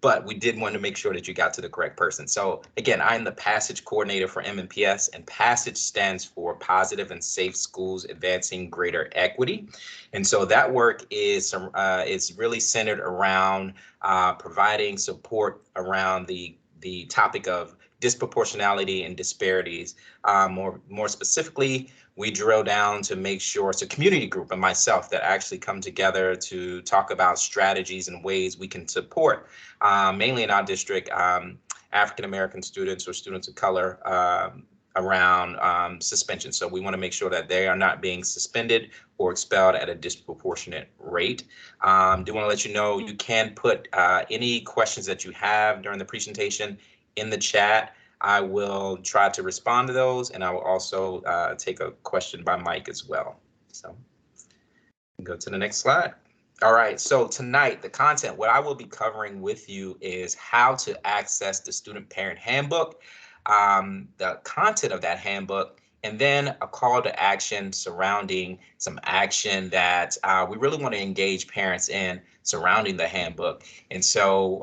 But we did want to make sure that you got to the correct person. So again, I'm the Passage Coordinator for MNPS, and Passage stands for Positive and Safe Schools Advancing Greater Equity. And so that work is really centered around providing support around the topic of disproportionality and disparities. More specifically, we drill down to make sure it's a community group and myself that actually come together to talk about strategies and ways we can support, mainly in our district, African-American students or students of color around suspension. So we want to make sure that they are not being suspended or expelled at a disproportionate rate. Do want to let you know you can put any questions that you have during the presentation in the chat. I will try to respond to those, and I will also take a question by Mike as well. So go to the next slide. All right, so tonight, the content, what I will be covering with you is how to access the student parent handbook, the content of that handbook, and then a call to action surrounding some action that we really want to engage parents in surrounding the handbook. And so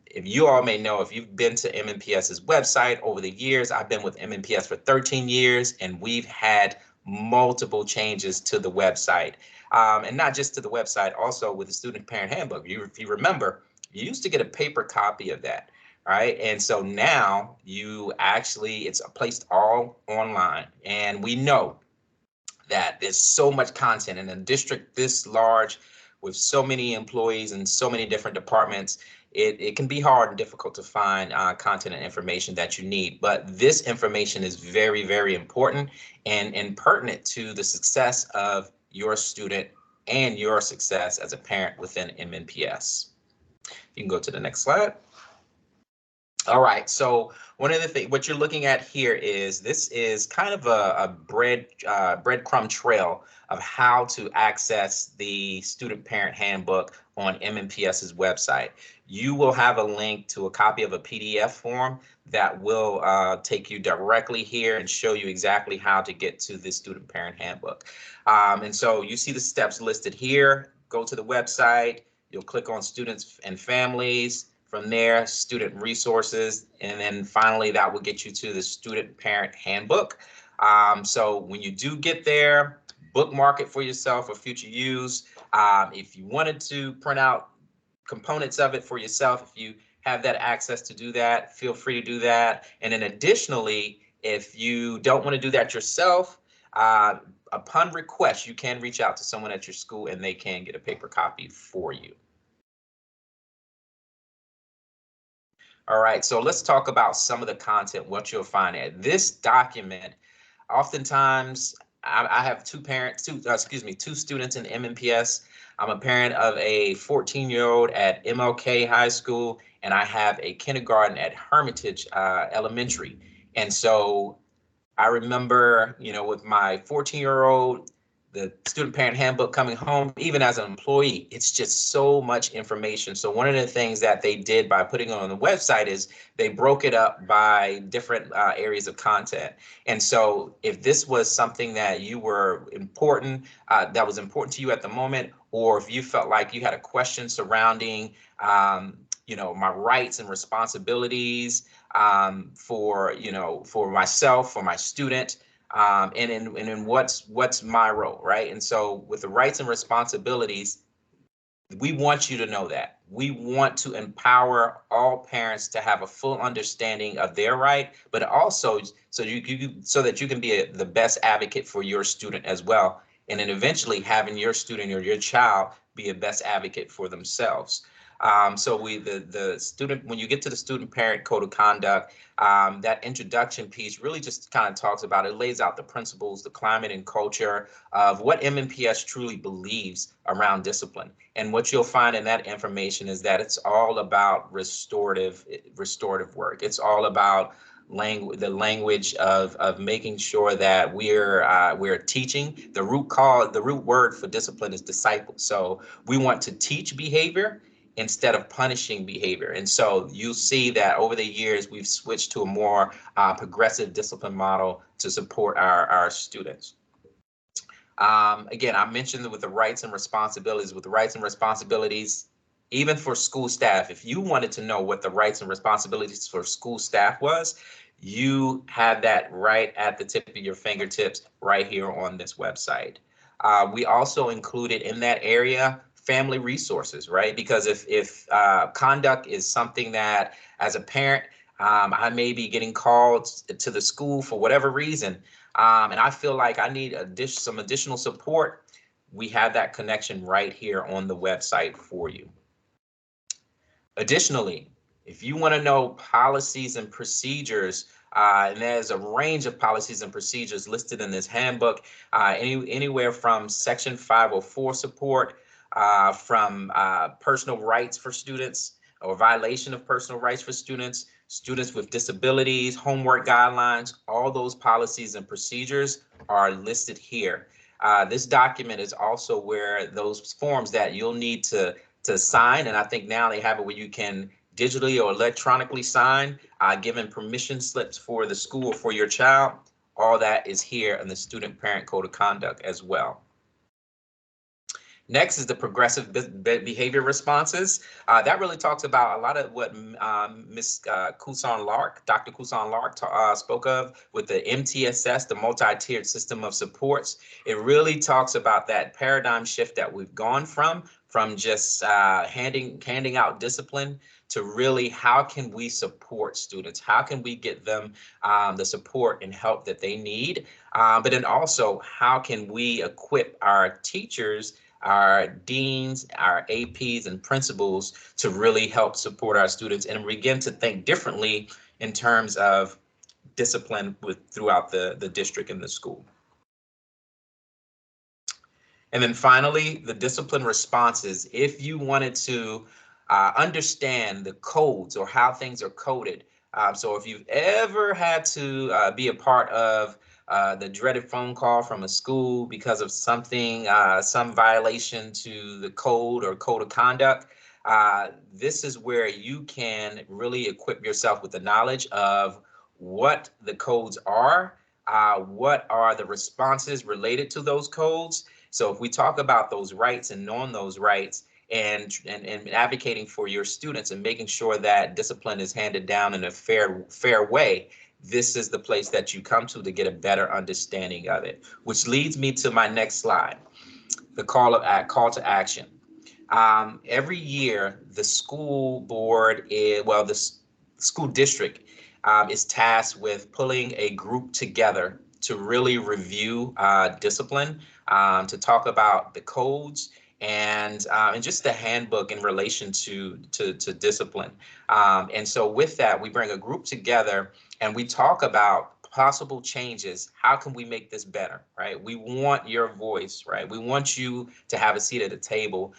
if you all may know, if you've been to MNPS's website over the years, I've been with MNPS for 13 years, and we've had multiple changes to the website. And not just to the website, also with the student parent handbook. If you remember, you used to get a paper copy of that, right? And so now it's placed all online. And we know that there's so much content in a district this large with so many employees and so many different departments. It can be hard and difficult to find content and information that you need, but this information is very, very important and pertinent to the success of your student and your success as a parent within MNPS. You can go to the next slide. All right, so one of the things, what you're looking at here is, this is kind of a breadcrumb trail of how to access the student parent handbook on MNPS's website. You will have a link to a copy of a PDF form that will take you directly here and show you exactly how to get to the student parent handbook. And so you see the steps listed here. Go to the website, you'll click on students and families. From there, student resources, and then finally that will get you to the student parent handbook. So when you do get there, bookmark it for yourself for future use. If you wanted to print out components of it for yourself, if you have that access to do that, feel free to do that. And then additionally, if you don't want to do that yourself, upon request, you can reach out to someone at your school and they can get a paper copy for you. All right, so let's talk about some of the content, what you'll find at this document. Oftentimes, I have two students in MNPS. I'm a parent of a 14-year-old at MLK High School, and I have a kindergarten at Hermitage Elementary. And so I remember, with my 14-year-old, the student parent handbook coming home, even as an employee, it's just so much information. So one of the things that they did by putting it on the website is they broke it up by different areas of content. And so if this was something that you were that was important to you at the moment, or if you felt like you had a question surrounding, my rights and responsibilities for myself, for my student, and in what's my role, right? And so with the rights and responsibilities, we want you to know that. We want to empower all parents to have a full understanding of their right, but also so that you can be the best advocate for your student as well. And then eventually having your student or your child be a best advocate for themselves. So the student, when you get to the student parent code of conduct, that introduction piece really just kind of talks about, it lays out the principles, the climate and culture of what MNPS truly believes around discipline. And what you'll find in that information is that it's all about restorative work. It's all about the language of making sure that we're teaching. The root word for discipline is disciple. So we want to teach behavior instead of punishing behavior. And so you'll see that over the years, we've switched to a more progressive discipline model to support our students. Again, I mentioned that with the rights and responsibilities, even for school staff, if you wanted to know what the rights and responsibilities for school staff was, you have that right at the tip of your fingertips right here on this website. We also included in that area family resources, right? Because if conduct is something that, as a parent, I may be getting called to the school for whatever reason, and I feel like I need some additional support, we have that connection right here on the website for you. Additionally, if you want to know policies and procedures And there's a range of policies and procedures listed in this handbook, anywhere from Section 504 support, from personal rights for students or violation of personal rights for students, students with disabilities, homework guidelines, all those policies and procedures are listed here. This document is also where those forms that you'll need to sign, and I think now they have it where you can digitally or electronically sign, given permission slips for the school or for your child. All that is here in the Student Parent Code of Conduct as well. Next is the progressive behavior responses. That really talks about a lot of what Ms. Kusan-Lark, Dr. Kusan-Lark spoke of with the MTSS, the multi-tiered system of supports. It really talks about that paradigm shift that we've gone from just handing out discipline to really how can we support students? How can we get them the support and help that they need? But then also, how can we equip our teachers, our deans, our APs and principals to really help support our students and begin to think differently in terms of discipline throughout the district and the school. And then finally, the discipline responses. If you wanted to understand the codes or how things are coded, so if you've ever had to be a part of the dreaded phone call from a school because of something, some violation to the code or code of conduct, this is where you can really equip yourself with the knowledge of what the codes are, what are the responses related to those codes. So if we talk about those rights and knowing those rights and advocating for your students and making sure that discipline is handed down in a fair way, this is the place that you come to get a better understanding of it, which leads me to my next slide, the call to action. Every year, the school board the school district is tasked with pulling a group together to really review discipline, to talk about the codes and just the handbook in relation to discipline. And so with that, we bring a group together and we talk about possible changes. How can we make this better, right? We want your voice, right? We want you to have a seat at the table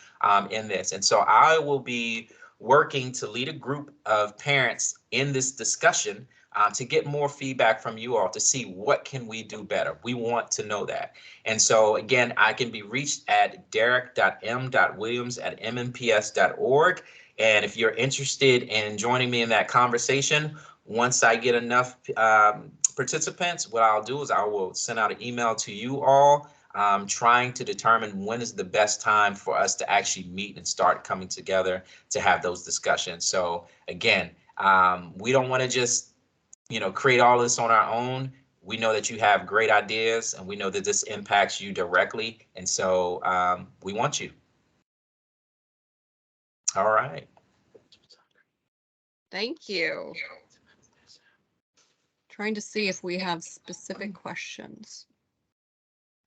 in this. And so I will be working to lead a group of parents in this discussion to get more feedback from you all to see what can we do better. We want to know that. And so again, I can be reached at derek.m.williams@mmps.org. And if you're interested in joining me in that conversation, once I get enough participants, what I'll do is I will send out an email to you all trying to determine when is the best time for us to actually meet and start coming together to have those discussions. So again, we don't want to just create all this on our own. We know that you have great ideas and we know that this impacts you directly. And so we want you. All right. Thank you. Trying to see if we have specific questions.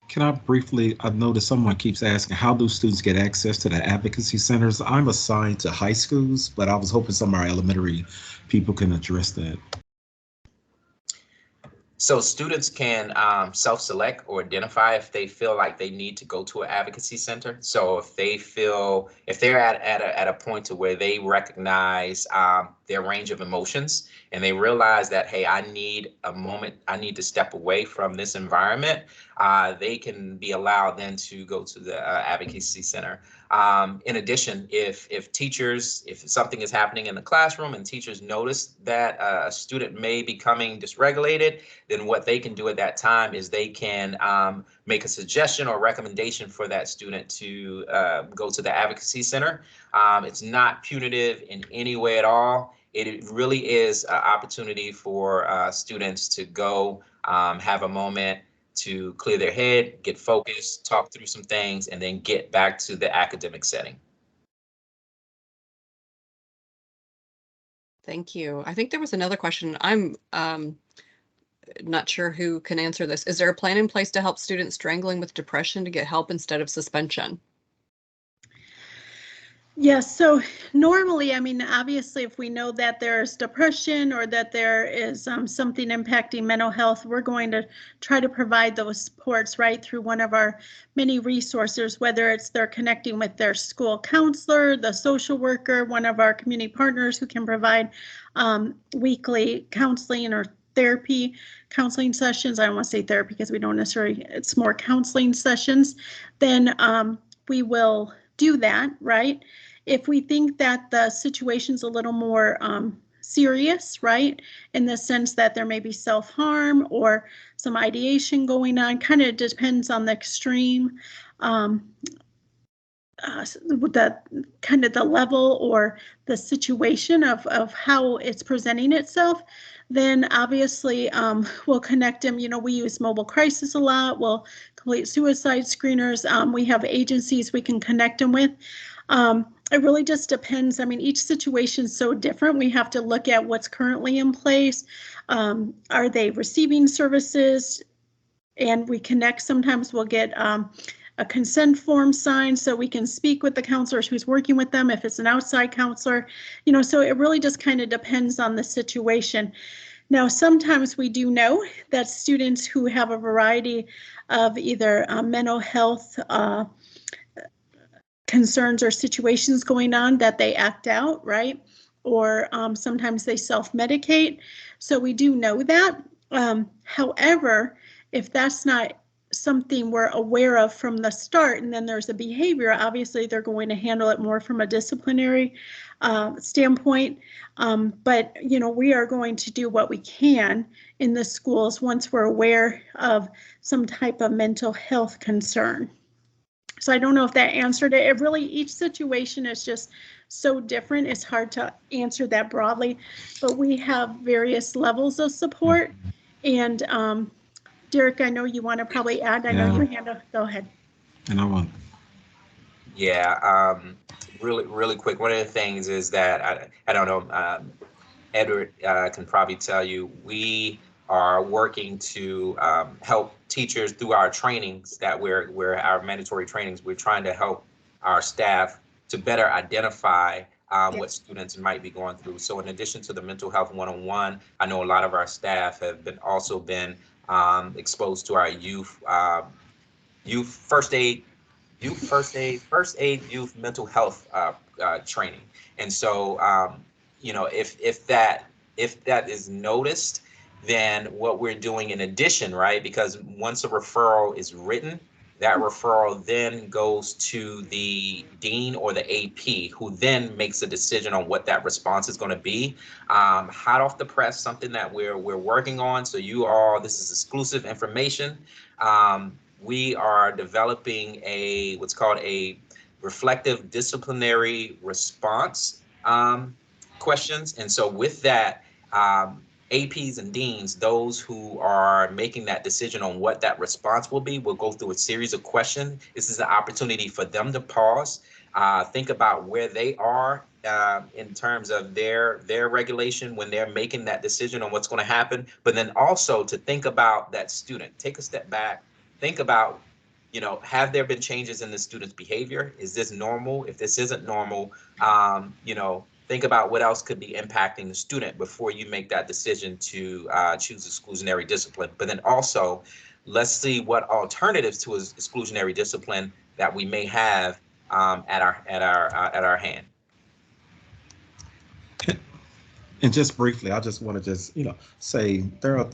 Can I briefly, I noticed someone keeps asking, how do students get access to the advocacy centers? I'm assigned to high schools, but I was hoping some of our elementary people can address that. So students can self-select or identify if they feel like they need to go to an advocacy center. So if they're at a point to where they recognize their range of emotions and they realize that, hey, I need a moment, I need to step away from this environment, they can be allowed then to go to the advocacy center. In addition, if something is happening in the classroom and teachers notice that a student may be becoming dysregulated, then what they can do at that time is they can make a suggestion or recommendation for that student to go to the advocacy center. It's not punitive in any way at all. It really is an opportunity for students to go have a moment to clear their head, get focused, talk through some things, and then get back to the academic setting. Thank you. I think there was another question. I'm not sure who can answer this. Is there a plan in place to help students struggling with depression to get help instead of suspension? Yes, so normally, I mean, obviously, if we know that there's depression or that there is something impacting mental health, we're going to try to provide those supports right through one of our many resources, whether it's they're connecting with their school counselor, the social worker, one of our community partners who can provide weekly counseling or therapy counseling sessions. I don't want to say therapy because we don't necessarily, it's more counseling sessions. Then we will do that, right? If we think that the situation's a little more serious, right, in the sense that there may be self-harm or some ideation going on, kind of depends on the extreme, the kind of the level or the situation of how it's presenting itself, then obviously we'll connect them. You know, we use mobile crisis a lot. We'll complete suicide screeners. We have agencies we can connect them with. It really just depends. I mean, each situation is so different. We have to look at what's currently in place. Are they receiving services? And we connect. Sometimes we'll get a consent form signed so we can speak with the counselor who's working with them if it's an outside counselor. You know, so it really just kind of depends on the situation. Now, sometimes we do know that students who have a variety of either mental health concerns or situations going on, that they act out, right? Or sometimes they self-medicate. So we do know that. However, if that's not something we're aware of from the start, and then there's a behavior, obviously they're going to handle it more from a disciplinary standpoint. But, you know, we are going to do what we can in the schools once we're aware of some type of mental health concern. So I don't know if that answered it. It really, each situation is just so different. It's hard to answer that broadly, but we have various levels of support. And Derek, I know you want to probably add. I know you handle. Go ahead. And I want. Yeah, really quick. One of the things is that I don't know. Edward can probably tell you, we are working to help teachers through our trainings that we're our mandatory trainings. We're trying to help our staff to better identify what students might be going through. So in addition to the mental health 101, I know a lot of our staff have also been exposed to our youth first aid youth mental health training. And so you know, if that is noticed, then what we're doing in addition, right? Because once a referral is written, that referral then goes to the dean or the AP, who then makes a decision on what that response is going to be. Hot off the press, something that we're working on. So this is exclusive information. We are developing what's called a reflective disciplinary response questions. And so with that, APs and deans, those who are making that decision on what that response will be, will go through a series of questions. This is an opportunity for them to pause, think about where they are in terms of their regulation when they're making that decision on what's going to happen, but then also to think about that student. Take a step back, think about, you know, have there been changes in the student's behavior? Is this normal? If this isn't normal, you know, think about what else could be impacting the student before you make that decision to choose exclusionary discipline. But then also, let's see what alternatives to exclusionary discipline that we may have at our hand. And just briefly, I just want to say there are,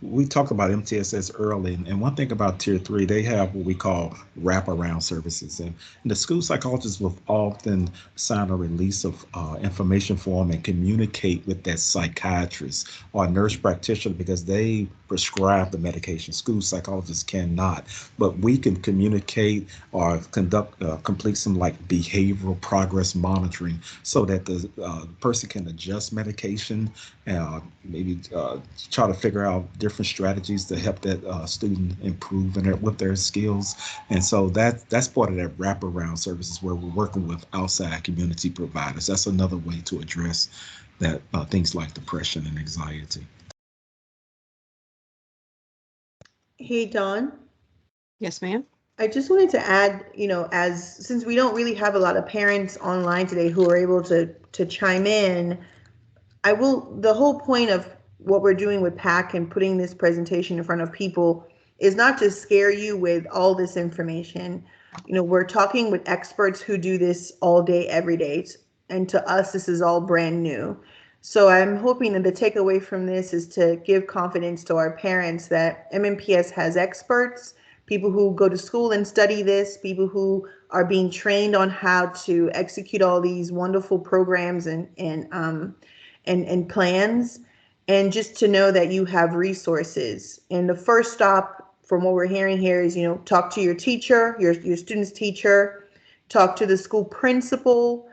we talked about MTSS early, and one thing about Tier 3, they have what we call wraparound services. And the school psychologists will often sign a release of information form and communicate with that psychiatrist or nurse practitioner because they prescribe the medication. School psychologists cannot, but we can communicate or complete some like behavioral progress monitoring so that the person can adjust medication, maybe try to figure out different strategies to help that student improve with their skills. And so that's part of that wraparound services where we're working with outside community providers. That's another way to address that things like depression and anxiety. Hey, Dawn. Yes, ma'am. I just wanted to add, since we don't really have a lot of parents online today who are able to chime in, the whole point of what we're doing with PAC and putting this presentation in front of people is not to scare you with all this information. We're talking with experts who do this all day, every day. And to us, this is all brand new. So I'm hoping that the takeaway from this is to give confidence to our parents that MNPS has experts, people who go to school and study this, people who are being trained on how to execute all these wonderful programs and plans, and just to know that you have resources. And the first stop from what we're hearing here is, talk to your teacher, your student's teacher, talk to the school principal.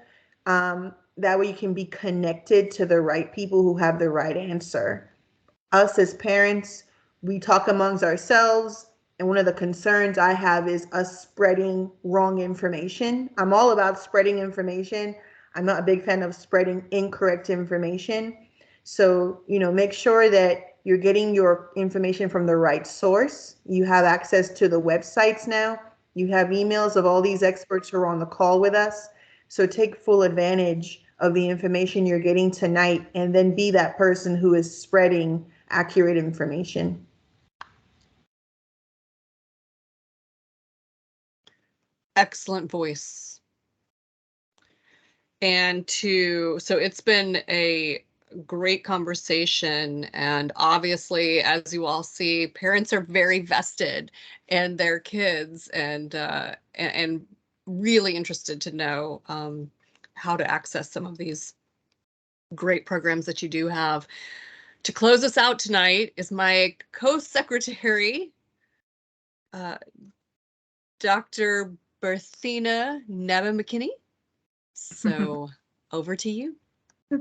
That way you can be connected to the right people who have the right answer. Us as parents, we talk amongst ourselves, and one of the concerns I have is us spreading wrong information. I'm all about spreading information. I'm not a big fan of spreading incorrect information. So, make sure that you're getting your information from the right source. You have access to the websites now. You have emails of all these experts who are on the call with us. So take full advantage of the information you're getting tonight, and then be that person who is spreading accurate information. Excellent voice. And so it's been a great conversation, and obviously, as you all see, parents are very vested in their kids and really interested to know how to access some of these great programs that you do have. To close us out tonight is my co-secretary, Dr. Berthina Neva-McKinney. So over to you.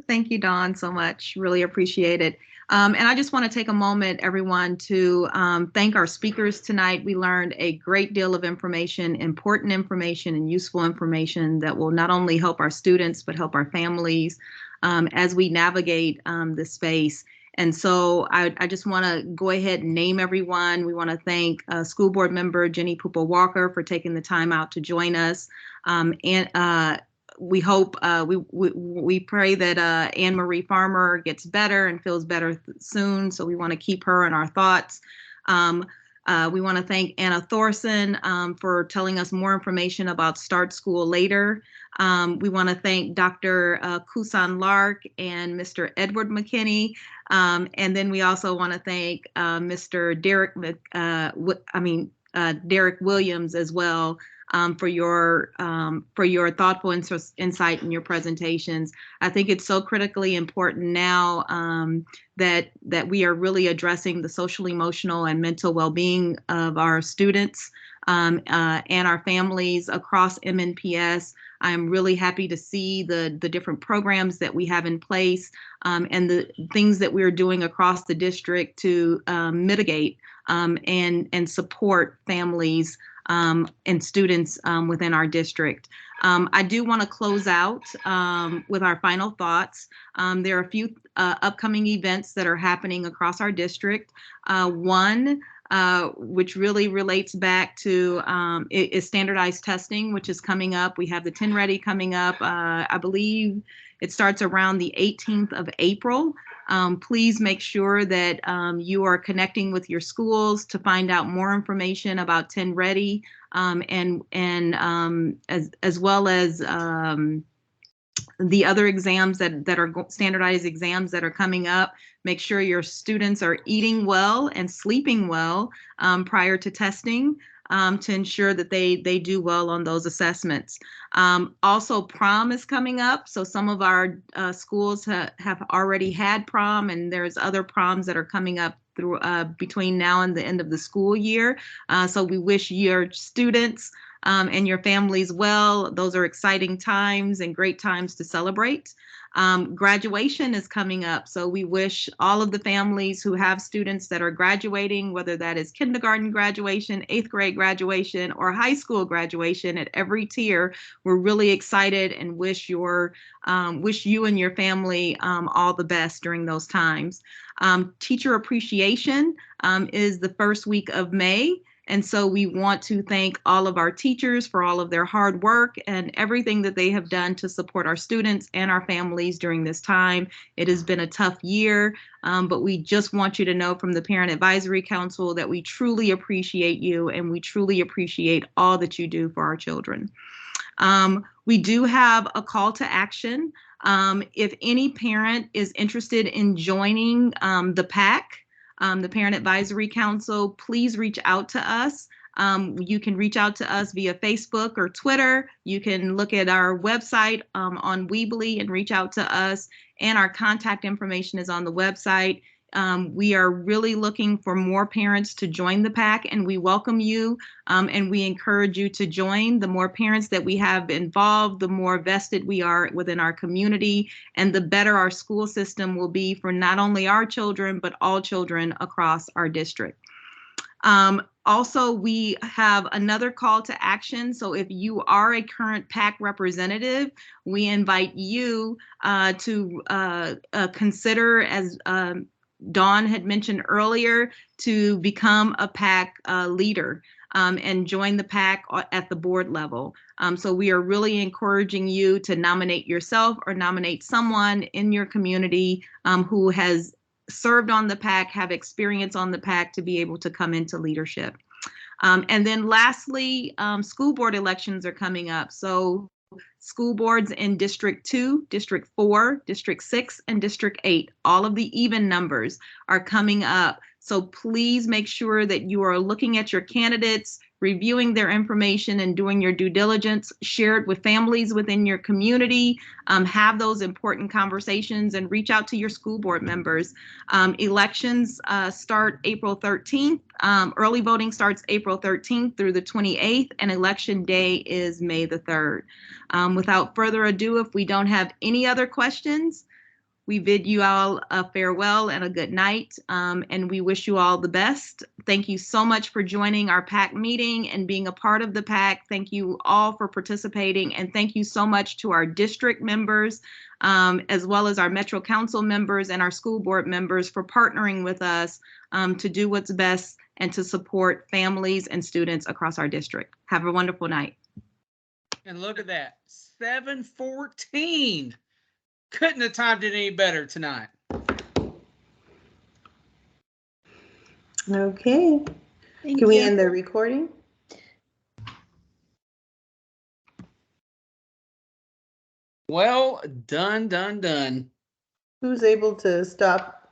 Thank you, Dawn, so much. Really appreciate it. And I just want to take a moment, everyone, to thank our speakers tonight. We learned a great deal of information, important information, and useful information that will not only help our students, but help our families as we navigate this space. And so I just want to go ahead and name everyone. We want to thank School Board Member Jenny Pooper-Walker for taking the time out to join us. And we hope, we pray that Anne Marie Farmer gets better and feels better soon. So we want to keep her in our thoughts. We want to thank Anna Thorson for telling us more information about Start School Later. We want to thank Dr. Kusan Lark and Mr. Edward McKinney. And then we also want to thank Mr. Derek Williams as well, for your thoughtful insight in your presentations. I think it's so critically important now that we are really addressing the social, emotional, and mental well-being of our students and our families across MNPS. I'm really happy to see the different programs that we have in place and the things that we're doing across the district to mitigate and support families and students within our district. I do want to close out with our final thoughts. There are a few upcoming events that are happening across our district. One, which really relates back to is standardized testing, which is coming up. We have the 10 Ready coming up. I believe it starts around the 18th of April. Please make sure that you are connecting with your schools to find out more information about 10 Ready and as well as the other exams that are standardized exams that are coming up. Make sure your students are eating well and sleeping well prior to testing to ensure that they do well on those assessments. Also, prom is coming up. So some of our schools have already had prom, and there's other proms that are coming up through between now and the end of the school year. So we wish your students and your families well. Those are exciting times and great times to celebrate. Graduation is coming up. So we wish all of the families who have students that are graduating, whether that is kindergarten graduation, 8th grade graduation, or high school graduation at every tier, we're really excited and wish you and your family all the best during those times. Teacher appreciation is the first week of May. And so we want to thank all of our teachers for all of their hard work and everything that they have done to support our students and our families during this time. It has been a tough year, but we just want you to know from the Parent Advisory Council that we truly appreciate you and we truly appreciate all that you do for our children. We do have a call to action. If any parent is interested in joining the PAC, the Parent Advisory Council, please reach out to us. You can reach out to us via Facebook or Twitter. You can look at our website on Weebly and reach out to us, and our contact information is on the website. We are really looking for more parents to join the PAC, and we welcome you and we encourage you to join. The more parents that we have involved, the more vested we are within our community, and the better our school system will be for not only our children, but all children across our district. Also, we have another call to action. So if you are a current PAC representative, we invite you to consider, as Dawn had mentioned earlier, to become a PAC leader and join the PAC at the board level. So we are really encouraging you to nominate yourself or nominate someone in your community who has served on the PAC, have experience on the PAC, to be able to come into leadership. And then lastly, school board elections are coming up. So school boards in District 2, District 4, District 6, and District 8, all of the even numbers are coming up. So please make sure that you are looking at your candidates, reviewing their information, and doing your due diligence. Share it with families within your community. Have those important conversations and reach out to your school board members. Elections start April 13th. Early voting starts April 13th through the 28th, and election day is May the 3rd. Without further ado, if we don't have any other questions, we bid you all a farewell and a good night, and we wish you all the best. Thank you so much for joining our PAC meeting and being a part of the PAC. Thank you all for participating, and thank you so much to our district members, as well as our Metro Council members and our school board members for partnering with us to do what's best and to support families and students across our district. Have a wonderful night. And look at that, 7:14. Couldn't have timed it any better tonight. Okay. Thank Can we you. end the recording? Well, done. Who's able to stop